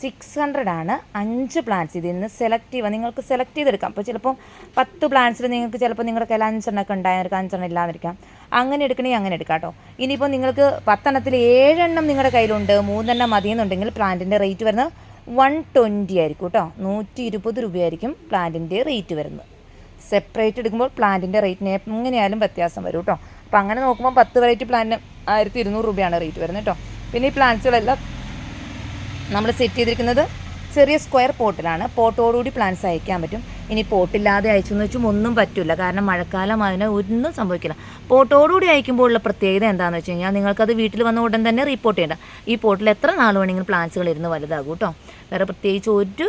600 ആണ് 5 പ്ലാന്റ്സ്. ഇതിൽ നിന്ന് നിങ്ങൾക്ക് സെലക്ട് ചെയ്തെടുക്കാം. അപ്പോൾ ചിലപ്പോൾ 10 പ്ലാന്റ്സിൽ നിങ്ങൾക്ക് ചിലപ്പോൾ നിങ്ങളുടെ കയ്യിൽ 5 എണ്ണമൊക്കെ ഉണ്ടായിരിക്കാം, 5 എണ്ണം ഇല്ലാതിരിക്കാം. അങ്ങനെ എടുക്കണമെങ്കിൽ അങ്ങനെ എടുക്കാം കേട്ടോ. ഇനിയിപ്പോൾ നിങ്ങൾക്ക് 10 എണ്ണത്തിൽ 7 എണ്ണം നിങ്ങളുടെ കയ്യിലുണ്ട്, 3 എണ്ണം മതിയെന്നുണ്ടെങ്കിൽ പ്ലാന്റിൻ്റെ റേറ്റ് വരുന്നത് 120 ആയിരിക്കും കേട്ടോ. 120 രൂപയായിരിക്കും പ്ലാന്റിൻ്റെ റേറ്റ് വരുന്നത്. സെപ്പറേറ്റ് എടുക്കുമ്പോൾ പ്ലാന്റിൻ്റെ റേറ്റിന് എങ്ങനെയായാലും വ്യത്യാസം വരും കേട്ടോ. അപ്പോൾ അങ്ങനെ നോക്കുമ്പോൾ 10 വെറൈറ്റി പ്ലാന്റിന് 1200 രൂപയാണ് റേറ്റ് വരുന്നത് കേട്ടോ. പിന്നെ ഈ പ്ലാന്റ്സുകളെല്ലാം നമ്മൾ സെറ്റ് ചെയ്തിരിക്കുന്നത് ചെറിയ സ്ക്വയർ പോട്ടിലാണ്. പോട്ടോടുകൂടി പ്ലാന്റ്സ് അയക്കാൻ പറ്റും. ഇനി പോട്ടില്ലാതെ അയച്ചെന്ന് വെച്ചും ഒന്നും പറ്റില്ല, കാരണം മഴക്കാലം അതിന് ഒന്നും സംഭവിക്കില്ല. പോട്ടോടുകൂടി അയക്കുമ്പോൾ ഉള്ള പ്രത്യേകത എന്താണെന്ന് വെച്ച് കഴിഞ്ഞാൽ നിങ്ങൾക്കത് വീട്ടിൽ വന്ന ഉടൻ തന്നെ റിപ്പോർട്ട് ചെയ്യേണ്ട. ഈ പോട്ടിൽ എത്ര നാൾ വേണമെങ്കിലും പ്ലാന്റ്സുകൾ ഇരുന്ന് വലുതാകും കേട്ടോ. വേറെ പ്രത്യേകിച്ച് ഒരു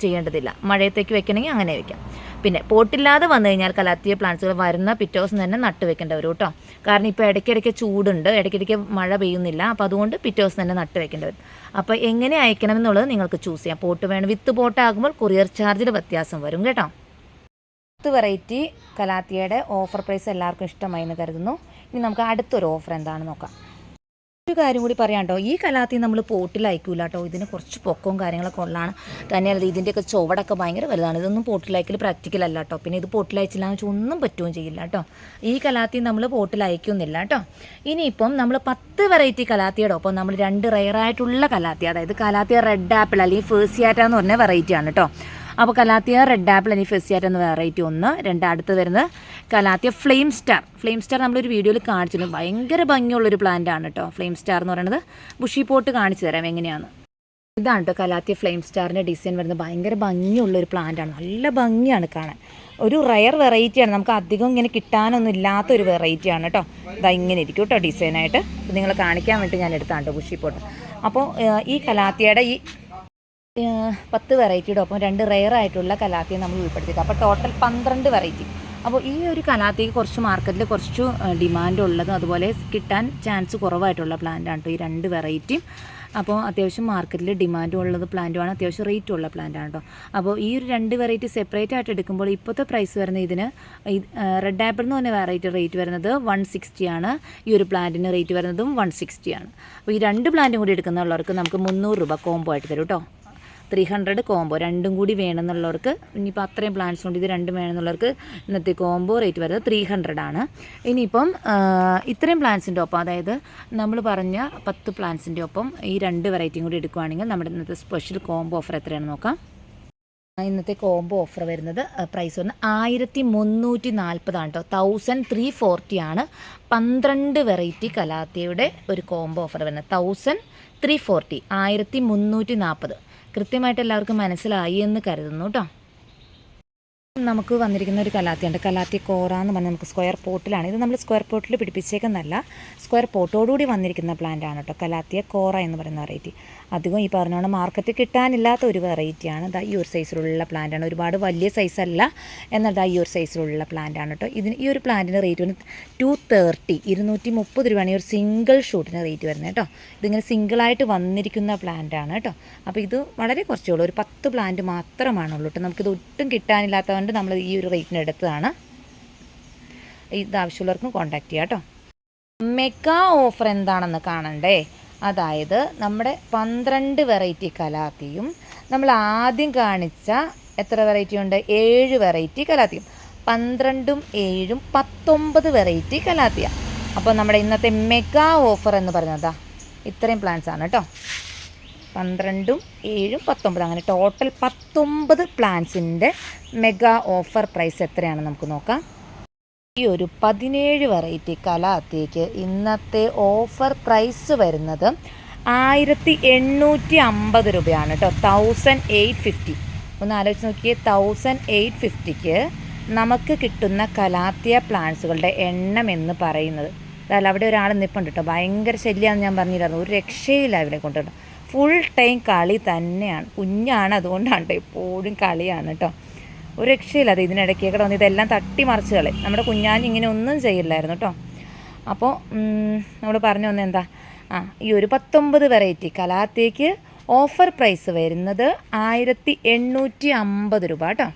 ചെയ്യേണ്ടതില്ല. മഴയത്തേക്ക് വെക്കണമെങ്കിൽ അങ്ങനെ വെക്കാം. പിന്നെ പോട്ടില്ലാതെ വന്നു കഴിഞ്ഞാൽ കലാത്തിയ പ്ലാന്റ്സുകൾ വരുന്ന പിറ്റേ ദിവസം തന്നെ നട്ട് വെക്കേണ്ടി വരും കേട്ടോ. കാരണം ഇപ്പോൾ ഇടയ്ക്കിടയ്ക്ക് ചൂടുണ്ട്, ഇടയ്ക്കിടയ്ക്ക് മഴ പെയ്യുന്നില്ല. അപ്പോൾ അതുകൊണ്ട് പിറ്റേ ദിവസം തന്നെ നട്ട് വെക്കേണ്ടി വരും. അപ്പോൾ എങ്ങനെ അയക്കണം എന്നുള്ളത് നിങ്ങൾക്ക് ചൂസ് ചെയ്യാം. പോട്ട് വേണം, വിത്ത് പോട്ടാകുമ്പോൾ കൊറിയർ ചാർജിൽ വ്യത്യാസം വരും കേട്ടോ. 10 വെറൈറ്റി കലാത്തിയയുടെ ഓഫർ പ്രൈസ് എല്ലാവർക്കും ഇഷ്ടമായി എന്ന് കരുതുന്നു. ഇനി നമുക്ക് അടുത്തൊരു ഓഫർ എന്താണെന്ന് നോക്കാം. ഒരു കാര്യം കൂടി പറയാം കേട്ടോ, ഈ കലാത്തി നമ്മൾ പോട്ടിൽ അയക്കൂല കേട്ടോ. ഇതിന് കുറച്ച് പൊക്കവും കാര്യങ്ങളൊക്കെ ഉള്ളതാണ്. തന്നെയല്ല ഇതിൻ്റെയൊക്കെ ചുവടൊക്കെ ഭയങ്കര വലുതാണ്. ഇതൊന്നും പോട്ടിൽ അയക്കൽ പ്രാക്ടിക്കൽ അല്ല കേട്ടോ. പിന്നെ ഇത് പോട്ടിൽ അയച്ചില്ല എന്ന് വെച്ചാൽ ഒന്നും പറ്റുകയും ചെയ്യില്ല കേട്ടോ. ഈ കലാത്തി നമ്മൾ പോട്ടിൽ അയക്കുന്നില്ല കേട്ടോ. ഇനിയിപ്പം നമ്മൾ 10 വെറൈറ്റി കലാത്തിയുടെ ഒപ്പം നമ്മൾ 2 റെയറായിട്ടുള്ള കലാത്തി, അതായത് കലാത്തിയ റെഡ് ആപ്പിൾ അല്ലെങ്കിൽ ഫേസിയാറ്റ എന്ന് പറഞ്ഞ വെറൈറ്റിയാണ് കേട്ടോ. അപ്പോൾ കലാത്തിയ റെഡ് ആപ്പിൾ അല്ലെങ്കിൽ ഫെസിയാറ്റ എന്ന വെറൈറ്റി 1, 2 അടുത്ത് വരുന്നത് കലാത്തിയ ഫ്ലെയിം സ്റ്റാർ നമ്മളൊരു വീഡിയോയിൽ കാണിച്ചിരുന്നു. ഭയങ്കര ഭംഗിയുള്ളൊരു പ്ലാന്റ് ആണ് കേട്ടോ. ഫ്ലെയിം സ്റ്റാർ എന്ന് പറയുന്നത് ബുഷി പോട്ട് കാണിച്ചു തരാം എങ്ങനെയാണ്. ഇതാണ് കേട്ടോ കലാത്തിയ ഫ്ലെയിം സ്റ്റാറിൻ്റെ ഡിസൈൻ വരുന്നത്. ഭയങ്കര ഭംഗിയുള്ളൊരു പ്ലാന്റ് ആണ്, നല്ല ഭംഗിയാണ് കാണാൻ. ഒരു റയർ വെറൈറ്റിയാണ്, നമുക്ക് അധികം ഇങ്ങനെ കിട്ടാനൊന്നും ഇല്ലാത്തൊരു വെറൈറ്റിയാണ് കേട്ടോ. ഇതാ ഇങ്ങനെ ഇരിക്കും കേട്ടോ ഡിസൈനായിട്ട്. നിങ്ങളെ കാണിക്കാൻ വേണ്ടി ഞാൻ എടുത്താണ് കേട്ടോ ബുഷി പോട്ട്. അപ്പോൾ ഈ കലാത്തിയുടെ ഈ 10 വെറൈറ്റിയുടെ ഒപ്പം 2 റെയറായിട്ടുള്ള കലാത്തിയെ നമ്മൾ ഉൾപ്പെടുത്തിയിട്ട് അപ്പോൾ ടോട്ടൽ 12 വെറൈറ്റി. അപ്പോൾ ഈ ഒരു കലാത്തിക്ക് കുറച്ച് മാർക്കറ്റിൽ കുറച്ച് ഡിമാൻഡ് ഉള്ളതും അതുപോലെ കിട്ടാൻ ചാൻസ് കുറവായിട്ടുള്ള പ്ലാന്റാണ് കേട്ടോ ഈ 2 വെറൈറ്റിയും. അപ്പോൾ അത്യാവശ്യം മാർക്കറ്റിൽ ഡിമാൻഡ് ഉള്ളത് പ്ലാന്റുമാണ്, അത്യാവശ്യം റേറ്റ് ഉള്ള പ്ലാന്റാണ് കേട്ടോ. അപ്പോൾ ഈ ഒരു 2 വെറൈറ്റി സെപ്പറേറ്റ് ആയിട്ട് എടുക്കുമ്പോൾ ഇപ്പോഴത്തെ പ്രൈസ് വരുന്നത് ഇതിന് റെഡ് ആപ്പിൾ എന്ന് പറഞ്ഞ വെറൈറ്റി റേറ്റ് വരുന്നത് 160 ആണ്. ഈ ഒരു പ്ലാന്റിന് റേറ്റ് വരുന്നതും 160 ആണ്. അപ്പോൾ ഈ 2 പ്ലാന്റും കൂടി എടുക്കുന്നുള്ളവർക്ക് നമുക്ക് 300 രൂപ കോംബോ ആയിട്ട് തരും കേട്ടോ. 300 കോംബോ, 2 കൂടി വേണമെന്നുള്ളവർക്ക്, ഇനിയിപ്പോൾ അത്രയും പ്ലാന്റ്സ് കൊണ്ട് ഇത് 2 വേണമെന്നുള്ളവർക്ക് ഇന്നത്തെ കോംബോ റേറ്റ് വരുന്നത് 300 ആണ്. ഇനിയിപ്പം ഇത്രയും പ്ലാന്റ്സിൻ്റെ ഒപ്പം, അതായത് നമ്മൾ പറഞ്ഞ 10 പ്ലാന്റ്സിൻ്റെ ഒപ്പം ഈ 2 വെറൈറ്റിയും കൂടി എടുക്കുകയാണെങ്കിൽ നമ്മുടെ ഇന്നത്തെ സ്പെഷ്യൽ കോംബോ ഓഫർ എത്രയാണെന്ന് നോക്കാം. ഇന്നത്തെ കോംബോ ഓഫർ വരുന്നത് പ്രൈസ് വരുന്നത് 1340 ആണ് കേട്ടോ. 1340 ആണ് 12 വെറൈറ്റി കലാത്തിയുടെ ഒരു കോംബോ ഓഫർ വരുന്നത്. 1340, 1340. കൃത്യമായിട്ട് എല്ലാവർക്കും മനസ്സിലായി എന്ന് കരുതുന്നു കേട്ടോ. നമുക്ക് വന്നിരിക്കുന്ന ഒരു കലാത്തിയുണ്ട്, കലാത്തി കോറ എന്ന് പറഞ്ഞാൽ നമുക്ക് സ്ക്വയർ പോട്ടിലാണ്. ഇത് നമ്മൾ സ്ക്വയർ പോട്ടിൽ പിടിപ്പിച്ചേക്കുന്നല്ല, സ്ക്വയർ പോട്ടോടുകൂടി വന്നിരിക്കുന്ന പ്ലാന്റ് ആണ് കേട്ടോ കലാത്തിയ കോറ എന്ന് പറയുന്ന വെറൈറ്റി. അധികം ഈ പറഞ്ഞോണം മാർക്കറ്റിൽ കിട്ടാനില്ലാത്ത ഒരു വെറൈറ്റിയാണ്. ഈ ഒരു സൈസിലുള്ള പ്ലാന്റാണ്, ഒരുപാട് വലിയ സൈസല്ല, എന്നാൽ ഈ ഒരു സൈസിലുള്ള പ്ലാന്റാണ് കേട്ടോ. ഈ ഒരു പ്ലാന്റിൻ്റെ റേറ്റ് വന്ന് 230, 230 രൂപയാണ് ഈ ഒരു സിംഗിൾ ഷൂട്ടിന് റേറ്റ് വരുന്നത് കേട്ടോ. ഇതിങ്ങനെ സിംഗിളായിട്ട് വന്നിരിക്കുന്ന പ്ലാന്റാണ് കേട്ടോ. അപ്പോൾ ഇത് വളരെ കുറച്ചേ ഉള്ളൂ, ഒരു 10 പ്ലാന്റ് മാത്രമാണുള്ളൂ കേട്ടോ. നമുക്കിത് ഒട്ടും കിട്ടാനില്ലാത്തതുകൊണ്ട് നമ്മൾ ഈ ഒരു റേറ്റിന് എടുത്തതാണ്. ഇത് ആവശ്യമുള്ളവർക്കും കോൺടാക്ട് ചെയ്യാം കേട്ടോ. മെഗാ ഓഫർ എന്താണെന്ന് കാണണ്ടേ? അതായത് നമ്മുടെ 12 വെറൈറ്റി കലാത്തിയും നമ്മൾ ആദ്യം കാണിച്ച എത്ര വെറൈറ്റി ഉണ്ട്? 7 വെറൈറ്റി കലാത്തിയും, 12ഉം 7ഉം 19 വെറൈറ്റി കലാത്തിയ. അപ്പോൾ നമ്മുടെ ഇന്നത്തെ മെഗാ ഓഫർ എന്ന് പറയുന്നത് ഇത്രയും പ്ലാന്റ്സ് ആണ് കേട്ടോ. 12, 7, 19 അങ്ങനെ ടോട്ടൽ 19 പ്ലാന്റ്സിൻ്റെ മെഗാ ഓഫർ പ്രൈസ് എത്രയാണെന്ന് നമുക്ക് നോക്കാം. ഈ ഒരു 17 വെറൈറ്റി കലാത്തിക്ക് ഇന്നത്തെ ഓഫർ പ്രൈസ് വരുന്നത് 1850 രൂപയാണ് കേട്ടോ. 1850. ഒന്ന് ആലോചിച്ച് നോക്കിയേ, 1850ക്ക് നമുക്ക് കിട്ടുന്ന കലാത്തിയ പ്ലാന്റ്സുകളുടെ എണ്ണം എന്ന് പറയുന്നത്. അതായത് അവിടെ ഒരാൾ നിൽപ്പുണ്ട് കേട്ടോ, ഭയങ്കര ശല്യമാണെന്ന് ഞാൻ പറഞ്ഞില്ലായിരുന്നു. ഒരു രക്ഷയില്ല ഇവിടെ കൊണ്ടുവരണം. ഫുൾ ടൈം കളി തന്നെയാണ്. കുഞ്ഞാണ്, അതുകൊണ്ടാണ് കേട്ടോ, എപ്പോഴും കളിയാണ് കേട്ടോ, ഒരു രക്ഷയില്ല. അത് ഇതിനിടയ്ക്കൊക്കെ വന്ന് ഇതെല്ലാം തട്ടിമറിച്ച് കളയും. നമ്മുടെ കുഞ്ഞാൻ ഇങ്ങനെ ഒന്നും ചെയ്യില്ലായിരുന്നു കേട്ടോ. അപ്പോൾ നമ്മൾ പറഞ്ഞു വന്നത് എന്താ, ഈ ഒരു 19 വെറൈറ്റി കലാത്തിക്ക് ഓഫർ പ്രൈസ് വരുന്നത് 1850 രൂപ കേട്ടോ.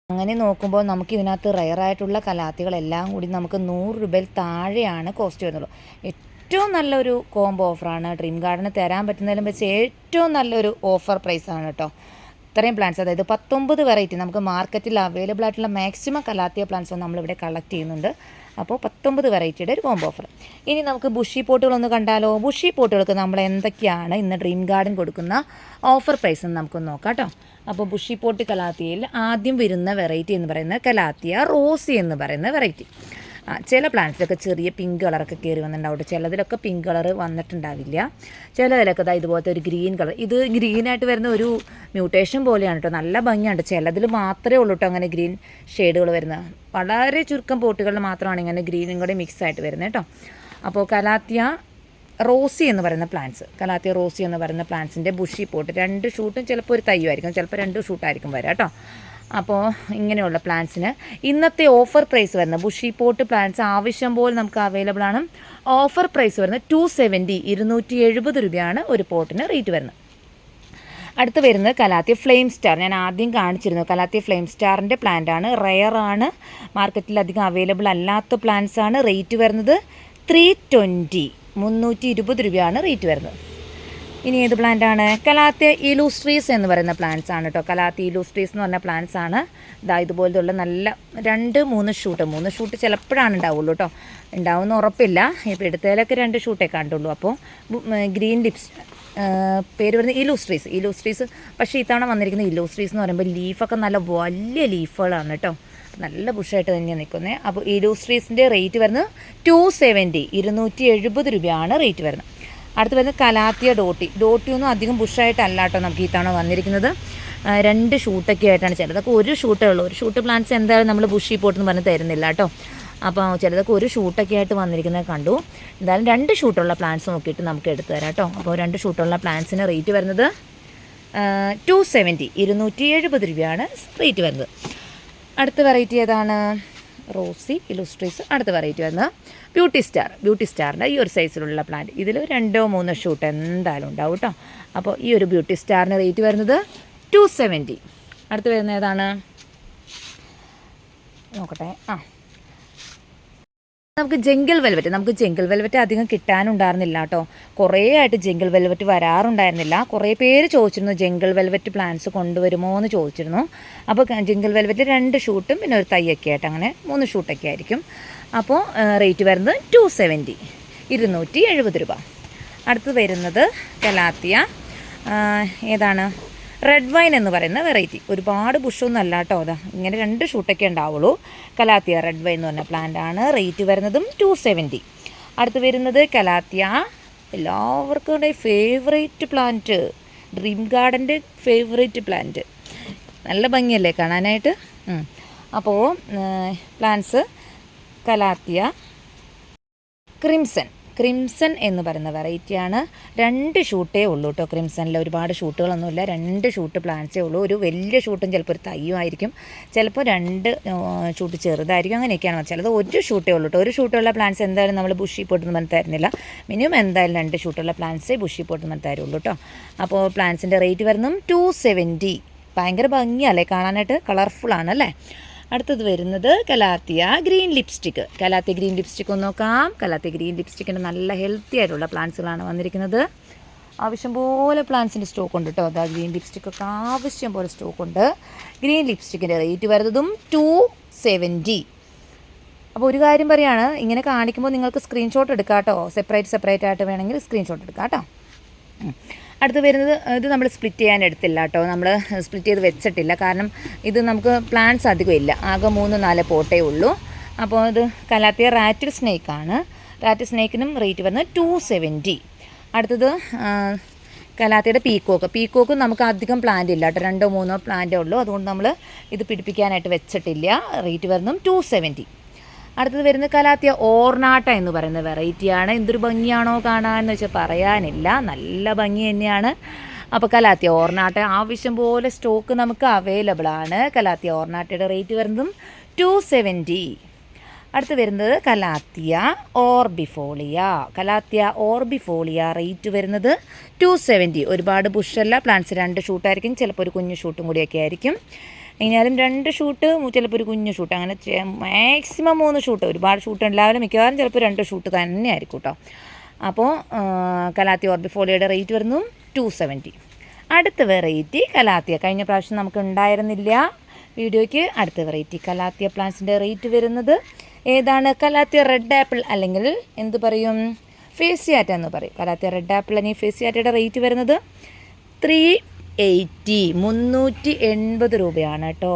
അങ്ങനെ നോക്കുമ്പോൾ നമുക്ക് ഇതിനകത്ത് റയറായിട്ടുള്ള കലാത്തികളെല്ലാം കൂടി നമുക്ക് 100 രൂപയിൽ താഴെയാണ് കോസ്റ്റ് വരുന്നുള്ളൂ. ഏറ്റവും നല്ലൊരു കോംബോ ഓഫറാണ് ഡ്രീം ഗാർഡന് തരാൻ പറ്റുന്നതിലും വെച്ച് ഏറ്റവും നല്ലൊരു ഓഫർ പ്രൈസാണ് കേട്ടോ. ഇത്രയും പ്ലാന്റ്സ്, അതായത് 19 വെറൈറ്റി നമുക്ക് മാർക്കറ്റിൽ അവൈലബിൾ ആയിട്ടുള്ള മാക്സിമം കലാത്തിയ പ്ലാന്റ്സ് നമ്മളിവിടെ കളക്ട് ചെയ്യുന്നുണ്ട്. അപ്പോൾ 19 വെറൈറ്റിയുടെ ഒരു കോംബോ ഓഫർ. ഇനി നമുക്ക് ബുഷി പോട്ടുകളൊന്ന് കണ്ടാലോ. ബുഷി പോട്ടുകൾക്ക് നമ്മൾ എന്തൊക്കെയാണ് ഇന്ന് ഡ്രീം ഗാർഡൻ കൊടുക്കുന്ന ഓഫർ പ്രൈസ് എന്ന് നമുക്കൊന്ന് നോക്കാം കേട്ടോ. അപ്പോൾ ബുഷി പോട്ട് കലാത്തിയയിൽ ആദ്യം വരുന്ന വെറൈറ്റി എന്ന് പറയുന്നത് കലാത്തിയ റോസി എന്ന് പറയുന്ന വെറൈറ്റി. ചില പ്ലാന്റ്സിലൊക്കെ ചെറിയ പിങ്ക് കളറൊക്കെ കയറി വന്നിട്ടുണ്ടാവും. ചിലതിലൊക്കെ പിങ്ക് കളർ വന്നിട്ടുണ്ടാവില്ല. ചിലതിലൊക്കെ ഇതുപോലത്തെ ഒരു ഗ്രീൻ കളർ, ഇത് ഗ്രീനായിട്ട് വരുന്ന ഒരു മ്യൂട്ടേഷൻ പോലെയാണ് കേട്ടോ. നല്ല ഭംഗിയാണ്. ചിലതിൽ മാത്രമേ ഉള്ളൂ കേട്ടോ അങ്ങനെ ഗ്രീൻ ഷെയ്ഡുകൾ വരുന്നത്. വളരെ ചുരുക്കം പോട്ടുകളിൽ മാത്രമാണ് ഇങ്ങനെ ഗ്രീനും കൂടെ മിക്സ് ആയിട്ട് വരുന്നത് കേട്ടോ. അപ്പോൾ കലാത്തിയ റോസി എന്ന് പറയുന്ന പ്ലാന്റ്സ്, കലാത്തിയ റോസി എന്ന് പറയുന്ന പ്ലാന്റ്സിൻ്റെ ബുഷി പോട്ട് 2 ഷൂട്ടും ചിലപ്പോൾ ഒരു തയ്യുമായിരിക്കും, ചിലപ്പോൾ 2 ഷൂട്ടായിരിക്കും വരാം കേട്ടോ. അപ്പോൾ ഇങ്ങനെയുള്ള പ്ലാന്റ്സിന് ഇന്നത്തെ ഓഫർ പ്രൈസ് വരുന്നത് ബുഷി പോട്ട് പ്ലാന്റ്സ് ആവശ്യം പോലെ നമുക്ക് അവൈലബിൾ ആണ്. ഓഫർ പ്രൈസ് വരുന്നത് 270, 270 രൂപയാണ് ഒരു പോട്ടിന് റേറ്റ് വരുന്നത്. അടുത്ത് വരുന്നത് കലാത്തിയ ഫ്ലെയിം സ്റ്റാർ. ഞാൻ ആദ്യം കാണിച്ചിരുന്നു. കലാത്തിയ ഫ്ലെയിം സ്റ്റാറിൻ്റെ പ്ലാന്റാണ്, റെയറാണ്, മാർക്കറ്റിൽ അധികം അവൈലബിൾ അല്ലാത്ത പ്ലാന്റ്സ് ആണ്. റേറ്റ് വരുന്നത് 320, 320 രൂപയാണ് റേറ്റ് വരുന്നത്. ഇനി ഏത് പ്ലാന്റാണ്? കലാത്തിയ ഇലൂസ്ട്രീസ് എന്ന് പറയുന്ന പ്ലാന്റ്സ് ആണ് കേട്ടോ. കലാത്തിയ ഇലൂസ്ട്രീസ് എന്ന് പറഞ്ഞ പ്ലാന്റ്സ് ആണ്. ഇതുപോലത്തെ നല്ല 2-3 ഷൂട്ട് ചിലപ്പോഴാണ് ഉണ്ടാവുള്ളൂ കേട്ടോ. ഉണ്ടാവുമെന്ന് ഉറപ്പില്ല. ഇപ്പോൾ എടുത്തതിലൊക്കെ 2 ഷൂട്ടേ കണ്ടുള്ളൂ. അപ്പോൾ ഗ്രീൻ ലിപ്സ് പേര് വരുന്നത് ഇലൂസ്ട്രീസ്. പക്ഷേ ഇത്തവണ വന്നിരിക്കുന്ന ഇലൂസ്ട്രീസ് എന്ന് പറയുമ്പോൾ ലീഫൊക്കെ നല്ല വലിയ ലീഫുകളാണ് കേട്ടോ. നല്ല ബുഷായിട്ട് തന്നെയാണ് നിൽക്കുന്നത്. അപ്പോൾ ഇലൂസ്ട്രീസിൻ്റെ റേറ്റ് വരുന്നത് 270, 270 രൂപയാണ് റേറ്റ് വരുന്നത്. അടുത്ത് വരുന്നത് കലാത്തിയ ഡോട്ടി ഒന്നും അധികം ബുഷായിട്ടല്ല കേട്ടോ നമുക്ക് ഈ തവണ വന്നിരിക്കുന്നത്. 2 ഷൂട്ടൊക്കെ ആയിട്ടാണ്. ചിലതൊക്കെ 1 ഷൂട്ടേ ഉള്ളൂ. 1 ഷൂട്ട് പ്ലാന്റ്സ് എന്തായാലും നമ്മൾ ബുഷി പോട്ടെന്ന് പറഞ്ഞ് തരുന്നില്ല കേട്ടോ. അപ്പോൾ ചിലതൊക്കെ 1 ഷൂട്ടൊക്കെ ആയിട്ട് വന്നിരിക്കുന്നത് കണ്ടു. എന്തായാലും 2 ഷൂട്ടുള്ള പ്ലാന്റ്സ് നോക്കിയിട്ട് നമുക്ക് എടുത്തു തരാം കേട്ടോ. അപ്പോൾ 2 ഷൂട്ടുള്ള പ്ലാന്റ്സിന് റേറ്റ് വരുന്നത് 270, 270 രൂപയാണ് റേറ്റ് വരുന്നത്. അടുത്ത വെറൈറ്റി ഏതാണ്? റോസി ഇലൂസ്ട്രീസ്. അടുത്ത വെറൈറ്റി വരുന്നത് ബ്യൂട്ടി സ്റ്റാറിൻ്റെ ഈ ഒരു സൈസിലുള്ള പ്ലാന്റ്. ഇതിൽ 2-3 ഷൂട്ട് എന്തായാലും ഉണ്ടാവും കേട്ടോ. അപ്പോൾ ഈ ഒരു ബ്യൂട്ടി സ്റ്റാറിന് റേറ്റ് വരുന്നത് 270. അടുത്ത് വരുന്നത് ഏതാണ് നോക്കട്ടെ. നമുക്ക് ജംഗിൾ വെൽവെറ്റ് അധികം കിട്ടാനുണ്ടായിരുന്നില്ല കേട്ടോ. കുറേ ആയിട്ട് ജംഗിൾ വെൽവെറ്റ് വരാറുണ്ടായിരുന്നില്ല. കുറേ പേര് ചോദിച്ചിരുന്നു ജംഗിൾ വെൽവെറ്റ് പ്ലാന്റ്സ് കൊണ്ടുവരുമോ എന്ന് ചോദിച്ചിരുന്നു. അപ്പോൾ ജംഗിൾ വെൽവെറ്റ് 2 ഷൂട്ടും പിന്നെ ഒരു തയ്യൊക്കെ ആയിട്ട് അങ്ങനെ 3 ഷൂട്ടൊക്കെ ആയിരിക്കും. അപ്പോൾ റേറ്റ് വരുന്നത് 270, 270 രൂപ. അടുത്ത് വരുന്നത് കലാത്തിയ ഏതാണ് റെഡ് വൈൻ എന്ന് പറയുന്ന വെറൈറ്റി. ഒരുപാട് ബുഷൊന്നും അല്ല കേട്ടോ. അതാ ഇങ്ങനെ 2 ഷൂട്ടൊക്കെ ഉണ്ടാവുള്ളൂ. കലാത്തിയ റെഡ് വൈൻ എന്ന് പറഞ്ഞ പ്ലാന്റ് ആണ്. റേറ്റ് വരുന്നതും 270. അടുത്ത് വരുന്നത് കലാത്തിയ എല്ലാവർക്കും ഫേവറേറ്റ് പ്ലാന്റ്, ഡ്രീം ഗാർഡൻ്റെ ഫേവറേറ്റ് പ്ലാന്റ്. നല്ല ഭംഗിയല്ലേ കാണാനായിട്ട്. അപ്പോൾ പ്ലാന്റ്സ് കലാത്തിയ ക്രിംസൺ എന്ന് പറയുന്ന വെറൈറ്റിയാണ്. 2 ഷൂട്ടേ ഉള്ളൂ കേട്ടോ. ക്രിംസണിൽ ഒരുപാട് ഷൂട്ടുകളൊന്നുമില്ല. 2 ഷൂട്ട് പ്ലാന്റ്സേ ഉള്ളൂ. ഒരു വലിയ ഷൂട്ടും ചിലപ്പോൾ ഒരു തയ്യുമായിരിക്കും, ചിലപ്പോൾ 2 ഷൂട്ട് ചെറുതായിരിക്കും, അങ്ങനെയൊക്കെയാണ്. ചിലത് 1 ഷൂട്ടേ ഉള്ളൂ കേട്ടോ. 1 ഷൂട്ടുള്ള പ്ലാന്റ്സ് എന്തായാലും നമ്മൾ ബുഷി പോട്ടെന്ന് പറഞ്ഞ് തരുന്നില്ല. മിനിമം എന്തായാലും 2 ഷൂട്ടുള്ള പ്ലാന്റ്സേ ബുഷി പോട്ടെന്ന് പറഞ്ഞ് തരുള്ളൂ കേട്ടോ. അപ്പോൾ പ്ലാന്റ്സിൻ്റെ റേറ്റ് വരുന്നതും 270. ഭയങ്കര ഭംഗിയല്ലേ കാണാനായിട്ട്, കളർഫുള്ളാണ് അല്ലേ. അടുത്തത് വരുന്നത് calathea green lipstick. Calathea green lipstick ഒന്ന് നോക്കാം. കലാത്തിയ ഗ്രീൻ ലിപ്സ്റ്റിക്കിൻ്റെ നല്ല ഹെൽത്തി ആയിട്ടുള്ള പ്ലാന്റ്സുകളാണ് വന്നിരിക്കുന്നത്. ആവശ്യം പോലെ പ്ലാന്റ്സിൻ്റെ സ്റ്റോക്ക് ഉണ്ട് കേട്ടോ. അതാ ഗ്രീൻ ലിപ്സ്റ്റിക്കൊക്കെ ആവശ്യം പോലെ സ്റ്റോക്ക് ഉണ്ട്. ഗ്രീൻ ലിപ്സ്റ്റിക്കിൻ്റെ റേറ്റ് വരുന്നതും 270. അപ്പോൾ ഒരു കാര്യം പറയുകയാണ്, ഇങ്ങനെ കാണിക്കുമ്പോൾ നിങ്ങൾക്ക് സ്ക്രീൻഷോട്ട് എടുക്കാം കേട്ടോ. സെപ്പറേറ്റ് ആയിട്ട് വേണമെങ്കിൽ സ്ക്രീൻഷോട്ട് എടുക്കാം കേട്ടോ. അടുത്ത് വരുന്നത് ഇത് നമ്മൾ സ്പ്ലിറ്റ് ചെയ്യാൻ എടുത്തില്ല കേട്ടോ. നമ്മൾ സ്പ്ലിറ്റ് ചെയ്ത് വെച്ചിട്ടില്ല, കാരണം ഇത് നമുക്ക് പ്ലാന്റ്സ് അധികം ഇല്ല, ആകെ 3-4 പോട്ടേ ഉള്ളൂ. അപ്പോൾ ഇത് കലാത്തിയ റാറ്റിൽ സ്നേക്കാണ്. റാറ്റിൽ സ്നേക്കിനും റേറ്റ് വരുന്നത് 270. അടുത്തത് കലാത്തിയുടെ പീക്കോക്കും നമുക്ക് അധികം പ്ലാന്റ് ഇല്ല കേട്ടോ, 2-3 പ്ലാന്റേ ഉള്ളൂ. അതുകൊണ്ട് നമ്മൾ ഇത് പിടിപ്പിക്കാനായിട്ട് വെച്ചിട്ടില്ല. റേറ്റ് വരുന്നതും 270. അടുത്തത് വരുന്നത് കലാത്തിയ ഓർണാട്ട എന്ന് പറയുന്ന വെറൈറ്റിയാണ്. എന്തൊരു ഭംഗിയാണോ കാണാമെന്ന് വെച്ചാൽ പറയാനില്ല, നല്ല ഭംഗി തന്നെയാണ്. അപ്പോൾ കലാത്തിയ ഓർണാട്ട ആവശ്യം പോലെ സ്റ്റോക്ക് നമുക്ക് അവൈലബിൾ ആണ്. കലാത്തിയ ഓർണാട്ടയുടെ റേറ്റ് വരുന്നതും 270. അടുത്ത് വരുന്നത് കലാത്തിയ ഓർബിഫോളിയ റേറ്റ് വരുന്നത് 270. ഒരുപാട് ബുഷല്ല, പ്ലാന്റ്സ് 2 ഷൂട്ടായിരിക്കും, ചിലപ്പോൾ ഒരു കുഞ്ഞു ഷൂട്ടും കൂടിയൊക്കെ ആയിരിക്കും. എങ്ങനെയാലും 2 ഷൂട്ട്, ചിലപ്പോൾ ഒരു കുഞ്ഞു ഷൂട്ട്, അങ്ങനെ മാക്സിമം 3 ഷൂട്ട്. ഒരുപാട് ഷൂട്ട് ഉണ്ടാവില്ല, മിക്കവാറും ചിലപ്പോൾ 2 ഷൂട്ട് തന്നെ ആയിരിക്കും കേട്ടോ. അപ്പോൾ കലാത്തിയ ഓർബിഫോളിയയുടെ റേറ്റ് വരുന്നു 270. അടുത്ത വെറൈറ്റി കലാത്തിയ, കഴിഞ്ഞ പ്രാവശ്യം നമുക്ക് ഉണ്ടായിരുന്നില്ല വീഡിയോയ്ക്ക്. അടുത്ത വെറൈറ്റി കലാത്തിയ പ്ലാന്റ്സിൻ്റെ റേറ്റ് വരുന്നത് ഏതാണ്? കലാത്തിയ റെഡ് ആപ്പിൾ, അല്ലെങ്കിൽ എന്ത് പറയും, ഫേസിയാറ്റ എന്ന് പറയും. കലാത്തിയ റെഡ് ആപ്പിൾ അല്ലെങ്കിൽ ഫേസിയാറ്റയുടെ റേറ്റ് വരുന്നത് 380 രൂപയാണ് കേട്ടോ.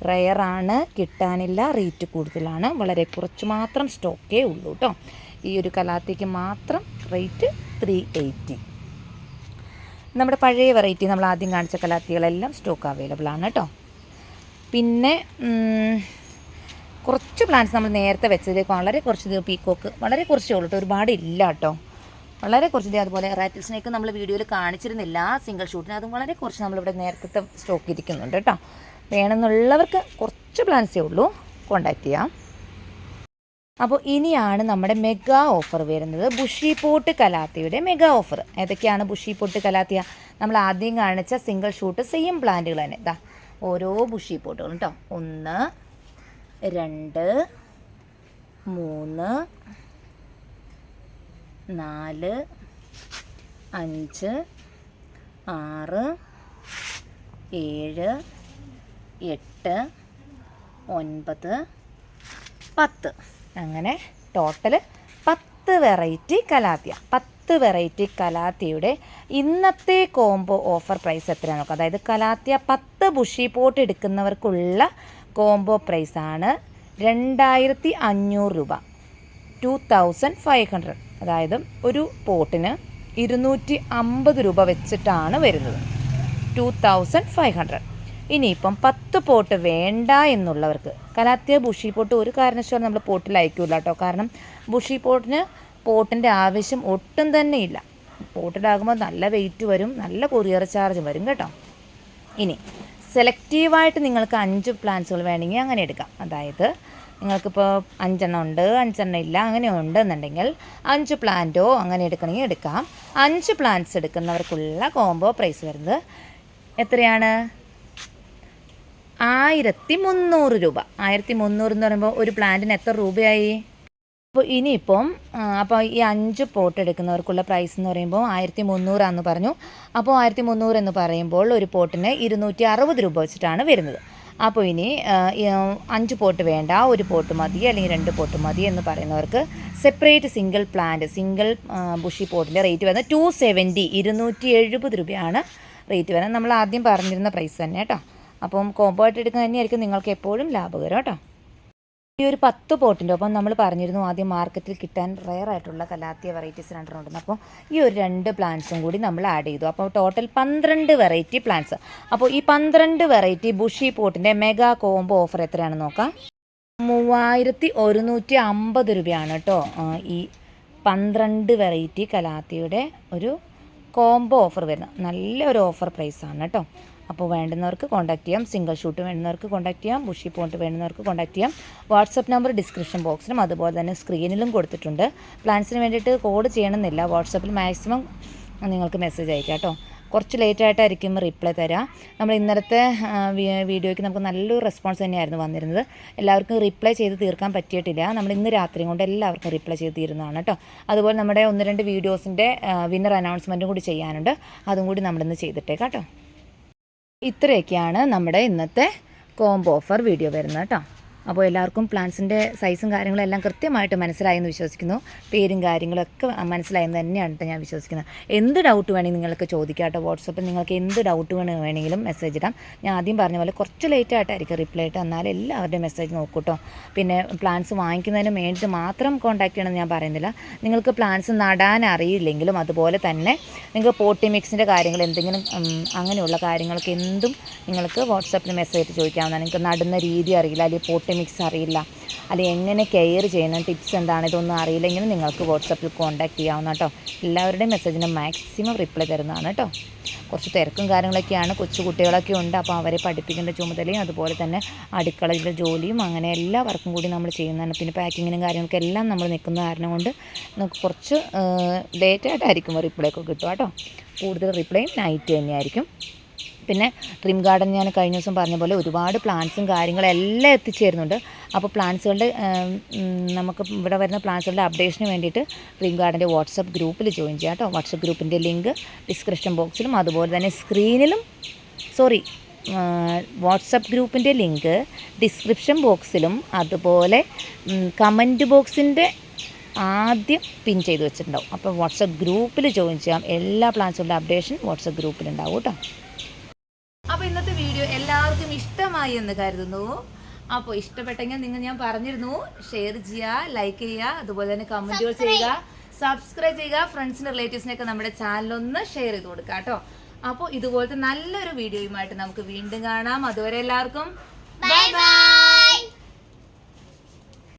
റെയറാണ്, കിട്ടാനില്ല, റേറ്റ് കൂടുതലാണ്. വളരെ കുറച്ച് മാത്രം സ്റ്റോക്കേ ഉള്ളൂ കേട്ടോ. ഈ ഒരു കലാത്തിക്ക് മാത്രം റേറ്റ് 380. നമ്മുടെ പഴയ വെറൈറ്റി നമ്മൾ ആദ്യം കാണിച്ച കലാത്തികളെല്ലാം സ്റ്റോക്ക് അവൈലബിൾ ആണ് കേട്ടോ. പിന്നെ കുറച്ച് പ്ലാന്റ്സ് നമ്മൾ നേരത്തെ വെച്ചതിലേക്ക് വളരെ കുറച്ച് പീക്കോക്ക് വളരെ കുറച്ചേ ഉള്ളൂ കേട്ടോ, ഒരുപാട് ഇല്ല കേട്ടോ, വളരെ കുറച്ച്. അതുപോലെ റാറ്റിൽ സ്നേക്ക് നമ്മൾ വീഡിയോയിൽ കാണിച്ചിരുന്നില്ല സിംഗിൾ ഷൂട്ടിന്, അതും വളരെ കുറച്ച് നമ്മളിവിടെ നേരത്തെ സ്റ്റോക്ക് ഇരിക്കുന്നുണ്ട് കേട്ടോ. വേണമെന്നുള്ളവർക്ക് കുറച്ച് പ്ലാന്റ്സേ ഉള്ളൂ, കോൺടാക്റ്റ് ചെയ്യാം. അപ്പോൾ ഇനിയാണ് നമ്മുടെ മെഗാ ഓഫർ വരുന്നത്, ബുഷി പോട്ട് കലാത്തിയുടെ മെഗാ ഓഫർ. ഏതൊക്കെയാണ് ബുഷി പോട്ട് കലാത്തിയ? നമ്മൾ ആദ്യം കാണിച്ച സിംഗിൾ ഷൂട്ട് സെയിം പ്ലാന്റുകൾ തന്നെ. ഇതാ ഓരോ ബുഷി പോട്ടുകളും കേട്ടോ. 1, 2, 3, 4, 5, 6, 7, 8, 9, 10. അങ്ങനെ ടോട്ടൽ 10 വെറൈറ്റി കലാത്തിയ. 10 വെറൈറ്റി കലാത്തിയുടെ ഇന്നത്തെ കോംബോ ഓഫർ പ്രൈസ് എത്രയാണ് നോക്കാം. അതായത് കലാത്തിയ 10 ബുഷി പോട്ട് എടുക്കുന്നവർക്കുള്ള കോംബോ പ്രൈസാണ് 2500 രൂപ, 2500. അതായത് ഒരു പോട്ടിന് 250 രൂപ വെച്ചിട്ടാണ് വരുന്നത്, 2500. ഇനിയിപ്പം 10 പോട്ട് വേണ്ട എന്നുള്ളവർക്ക് കലാത്തിയ ബുഷി പോട്ട് ഒരു കാരണവശാലും നമ്മൾ പോട്ടിൽ അയക്കില്ല കേട്ടോ. കാരണം ബുഷി പോട്ടിൻ്റെ ആവശ്യം ഒട്ടും തന്നെ ഇല്ല. പോട്ടിലാകുമ്പോൾ നല്ല വെയിറ്റ് വരും, നല്ല കൊറിയർ ചാർജ് വരും കേട്ടോ. ഇനി സെലക്റ്റീവായിട്ട് നിങ്ങൾക്ക് 5 പ്ലാന്റ്സുകൾ വേണമെങ്കിൽ അങ്ങനെ എടുക്കാം. അതായത് നിങ്ങൾക്കിപ്പോൾ 5 എണ്ണം ഉണ്ട്, 5 എണ്ണം ഇല്ല, അങ്ങനെ ഉണ്ടെന്നുണ്ടെങ്കിൽ 5 പ്ലാന്റോ അങ്ങനെ എടുക്കണമെങ്കിൽ എടുക്കാം. 5 പ്ലാന്റ്സ് എടുക്കുന്നവർക്കുള്ള കോംബോ പ്രൈസ് വരുന്നത് എത്രയാണ്? 1300 രൂപ. 1300 എന്ന് പറയുമ്പോൾ ഒരു പ്ലാന്റിന് എത്ര രൂപയായി? അപ്പോൾ ഇനിയിപ്പം ഈ 5 പോട്ട് എടുക്കുന്നവർക്കുള്ള പ്രൈസ് എന്ന് പറയുമ്പോൾ 1300 പറഞ്ഞു. അപ്പോൾ 1300 എന്ന് പറയുമ്പോൾ ഒരു പോട്ടിന് 260 രൂപ വെച്ചിട്ടാണ് വരുന്നത്. അപ്പോൾ ഇനി 5 പോട്ട് വേണ്ട, ഒരു പോട്ട് മതി അല്ലെങ്കിൽ 2 പോട്ട് മതി എന്ന് പറയുന്നവർക്ക് സെപ്പറേറ്റ് സിംഗിൾ ബുഷി പോട്ടിൻ്റെ റേറ്റ് വരുന്നത് 270, 270 രൂപയാണ് റേറ്റ് വരുന്നത്. നമ്മൾ ആദ്യം പറഞ്ഞിരുന്ന പ്രൈസ് തന്നെ കേട്ടോ. അപ്പം കോംബോ ആയിട്ട് എടുക്കുന്നത് തന്നെയായിരിക്കും നിങ്ങൾക്ക് എപ്പോഴും ലാഭകരം കേട്ടോ. ഈ ഒരു 10 പോട്ടിൻ്റെ ഒപ്പം നമ്മൾ പറഞ്ഞിരുന്നു ആദ്യം മാർക്കറ്റിൽ കിട്ടാൻ റെയർ ആയിട്ടുള്ള കലാത്തിയ വെറൈറ്റീസ് 2 ഉണ്ടെന്ന്. അപ്പോൾ ഈ ഒരു 2 പ്ലാന്റ്സും കൂടി നമ്മൾ ആഡ് ചെയ്തു. അപ്പോൾ ടോട്ടൽ 12 വെറൈറ്റി പ്ലാന്റ്സ്. അപ്പോൾ ഈ 12 വെറൈറ്റി ബുഷി പോട്ടിൻ്റെ മെഗാ കോംബോ ഓഫർ എത്രയാണെന്ന് നോക്കാം. 3150 രൂപയാണ് കേട്ടോ ഈ 12 വെറൈറ്റി കലാത്തിയുടെ ഒരു കോംബോ ഓഫർ വരുന്നത്. നല്ലൊരു ഓഫർ പ്രൈസാണ് കേട്ടോ. അപ്പോൾ വേണ്ടുന്നവർക്ക് കോൺടാക്ട് ചെയ്യാം. സിംഗിൾ ഷൂട്ട് വേണ്ടുന്നവർക്ക് കോൺടാക്ട് ചെയ്യാം. ബുഷി പോട്ട് വേണ്ടുന്നവർക്ക് കോൺടാക്ട് ചെയ്യാം. വാട്സപ്പ് നമ്പർ ഡിസ്ക്രിപ്ഷൻ ബോക്സിലും അതുപോലെ തന്നെ സ്ക്രീനിലും കൊടുത്തിട്ടുണ്ട്. പ്ലാൻസിന് വേണ്ടിയിട്ട് കോഡ് ചെയ്യണമെന്നില്ല, വാട്സപ്പിൽ മാക്സിമം നിങ്ങൾക്ക് മെസ്സേജ് അയക്കാം കേട്ടോ. കുറച്ച് ലേറ്റായിട്ടായിരിക്കും റിപ്ലൈ തരാം. നമ്മൾ ഇന്നലത്തെ വീഡിയോയ്ക്ക് നമുക്ക് നല്ലൊരു റെസ്പോൺസ് തന്നെയായിരുന്നു വന്നിരുന്നത്. എല്ലാവർക്കും റിപ്ലൈ ചെയ്ത് തീർക്കാൻ പറ്റിയിട്ടില്ല. നമ്മൾ ഇന്ന് രാത്രി കൊണ്ട് എല്ലാവർക്കും റിപ്ലൈ ചെയ്ത് തീരുന്നതാണ് കേട്ടോ. അതുപോലെ നമ്മുടെ 1-2 വീഡിയോസിൻ്റെ വിന്നർ അനൗൺസ്മെൻറ്റും കൂടി ചെയ്യാനുണ്ട്. അതും കൂടി നമ്മളിന്ന് ചെയ്തിട്ടേക്കാം കേട്ടോ. ഇത്രയൊക്കെയാണ് നമ്മുടെ ഇന്നത്തെ കോംബോ ഓഫർ വീഡിയോ വരുന്നത് കേട്ടോ. അപ്പോൾ എല്ലാവർക്കും പ്ലാന്റ്സിൻ്റെ സൈസും കാര്യങ്ങളും എല്ലാം കൃത്യമായിട്ട് മനസ്സിലായെന്ന് വിശ്വസിക്കുന്നു. പേരും കാര്യങ്ങളൊക്കെ മനസ്സിലായെന്ന് തന്നെയാണ് കേട്ടോ ഞാൻ വിശ്വസിക്കുന്നത്. എന്ത് ഡൗട്ട് വേണമെങ്കിൽ നിങ്ങൾക്ക് ചോദിക്കാം കേട്ടോ. വാട്സപ്പിൽ നിങ്ങൾക്ക് എന്ത് ഡൗട്ട് വേണമെങ്കിലും മെസ്സേജ് ഇടാം. ഞാൻ ആദ്യം പറഞ്ഞ പോലെ കുറച്ച് ലേറ്റായിട്ടായിരിക്കും റിപ്ലൈ ഇട്ട്, എന്നാലും എല്ലാവരുടെയും മെസ്സേജ് നോക്കൂ കേട്ടോ. പിന്നെ പ്ലാന്റ്സ് വാങ്ങിക്കുന്നതിന് വേണ്ടിയിട്ട് മാത്രം കോൺടാക്ട് ചെയ്യണമെന്ന് ഞാൻ പറയുന്നില്ല. നിങ്ങൾക്ക് പ്ലാന്റ്സ് നടാൻ അറിയില്ലെങ്കിലും അതുപോലെ തന്നെ നിങ്ങൾക്ക് പോട്ടി മിക്സിൻ്റെ കാര്യങ്ങൾ എന്തെങ്കിലും അങ്ങനെയുള്ള കാര്യങ്ങൾക്ക് എന്തും നിങ്ങൾക്ക് വാട്സപ്പിൽ മെസ്സേജ് ചോദിക്കാവുന്നതാണ്. നിങ്ങൾക്ക് നടുന്ന രീതി അറിയില്ല, അല്ലെങ്കിൽ പോട്ടി മിക്സ് അറിയില്ല, അല്ലെങ്കിൽ എങ്ങനെ കെയർ ചെയ്യണം, ടിപ്സ് എന്താണ്, ഇതൊന്നും അറിയില്ലെങ്കിൽ നിങ്ങൾക്ക് വാട്സപ്പിൽ കോൺടാക്ട് ചെയ്യാവുന്ന കേട്ടോ. എല്ലാവരുടെയും മെസ്സേജിന് മാക്സിമം റിപ്ലൈ തരുന്നതാണ് കേട്ടോ. കുറച്ച് തിരക്കും കാര്യങ്ങളൊക്കെയാണ്, കൊച്ചു കുട്ടികളൊക്കെ ഉണ്ട്. അപ്പോൾ അവരെ പഠിപ്പിക്കേണ്ട ചുമതലയും അതുപോലെ തന്നെ അടുക്കളയിലെ ജോലിയും അങ്ങനെ എല്ലാ വർക്കും കൂടി നമ്മൾ ചെയ്യുന്നതാണ്. പിന്നെ പാക്കിങ്ങിനും കാര്യങ്ങൾക്കെല്ലാം നമ്മൾ നിൽക്കുന്ന കാരണം കൊണ്ട് നമുക്ക് കുറച്ച് ലേറ്റായിട്ടായിരിക്കും റിപ്ലൈ ഒക്കെ കിട്ടുക കേട്ടോ. കൂടുതൽ റിപ്ലൈയും നൈറ്റ് തന്നെയായിരിക്കും. പിന്നെ ഡ്രീം ഗാർഡൻ ഞാൻ കഴിഞ്ഞ ദിവസം പറഞ്ഞ പോലെ ഒരുപാട് പ്ലാന്റ്സും കാര്യങ്ങളും എല്ലാം എത്തിച്ചേരുന്നുണ്ട്. അപ്പോൾ പ്ലാന്റ്സുകളുടെ നമുക്ക് ഇവിടെ വരുന്ന പ്ലാന്റ്സുകളുടെ അപ്ഡേഷന് വേണ്ടിയിട്ട് ഡ്രീം ഗാർഡൻ്റെ വാട്സപ്പ് ഗ്രൂപ്പിൽ ജോയിൻ ചെയ്യാം കേട്ടോ. വാട്സപ്പ് ഗ്രൂപ്പിൻ്റെ ലിങ്ക് ഡിസ്ക്രിപ്ഷൻ ബോക്സിലും അതുപോലെ തന്നെ സ്ക്രീനിലും വാട്സപ്പ് ഗ്രൂപ്പിൻ്റെ ലിങ്ക് ഡിസ്ക്രിപ്ഷൻ ബോക്സിലും അതുപോലെ കമൻറ്റ് ബോക്സിൻ്റെ ആദ്യം പിൻ ചെയ്ത് വെച്ചിട്ടുണ്ടാവും. അപ്പോൾ വാട്സപ്പ് ഗ്രൂപ്പിൽ ജോയിൻ ചെയ്യാം. എല്ലാ പ്ലാന്റ്സുകളുടെ അപ്ഡേഷൻ വാട്സപ്പ് ഗ്രൂപ്പിലുണ്ടാവും കേട്ടോ. അപ്പോൾ ഇന്നത്തെ വീഡിയോ എല്ലാവർക്കും ഇഷ്ടമായി എന്ന് കരുതുന്നു. അപ്പോൾ ഇഷ്ടപ്പെട്ടെങ്കിൽ ഞാൻ പറഞ്ഞിരുന്നു, ഷെയർ ചെയ്യുക, ലൈക്ക് ചെയ്യുക, അതുപോലെ തന്നെ കമൻറ്റുകൾ ചെയ്യുക, സബ്സ്ക്രൈബ് ചെയ്യുക. ഫ്രണ്ട്സിന് റിലേറ്റീവ്സിനൊക്കെ നമ്മുടെ ചാനലൊന്ന് ഷെയർ ചെയ്ത് കൊടുക്കുക കേട്ടോ. അപ്പോൾ ഇതുപോലത്തെ നല്ലൊരു വീഡിയോയുമായിട്ട് നമുക്ക് വീണ്ടും കാണാം. അതുവരെ എല്ലാവർക്കും ബൈ ബൈ.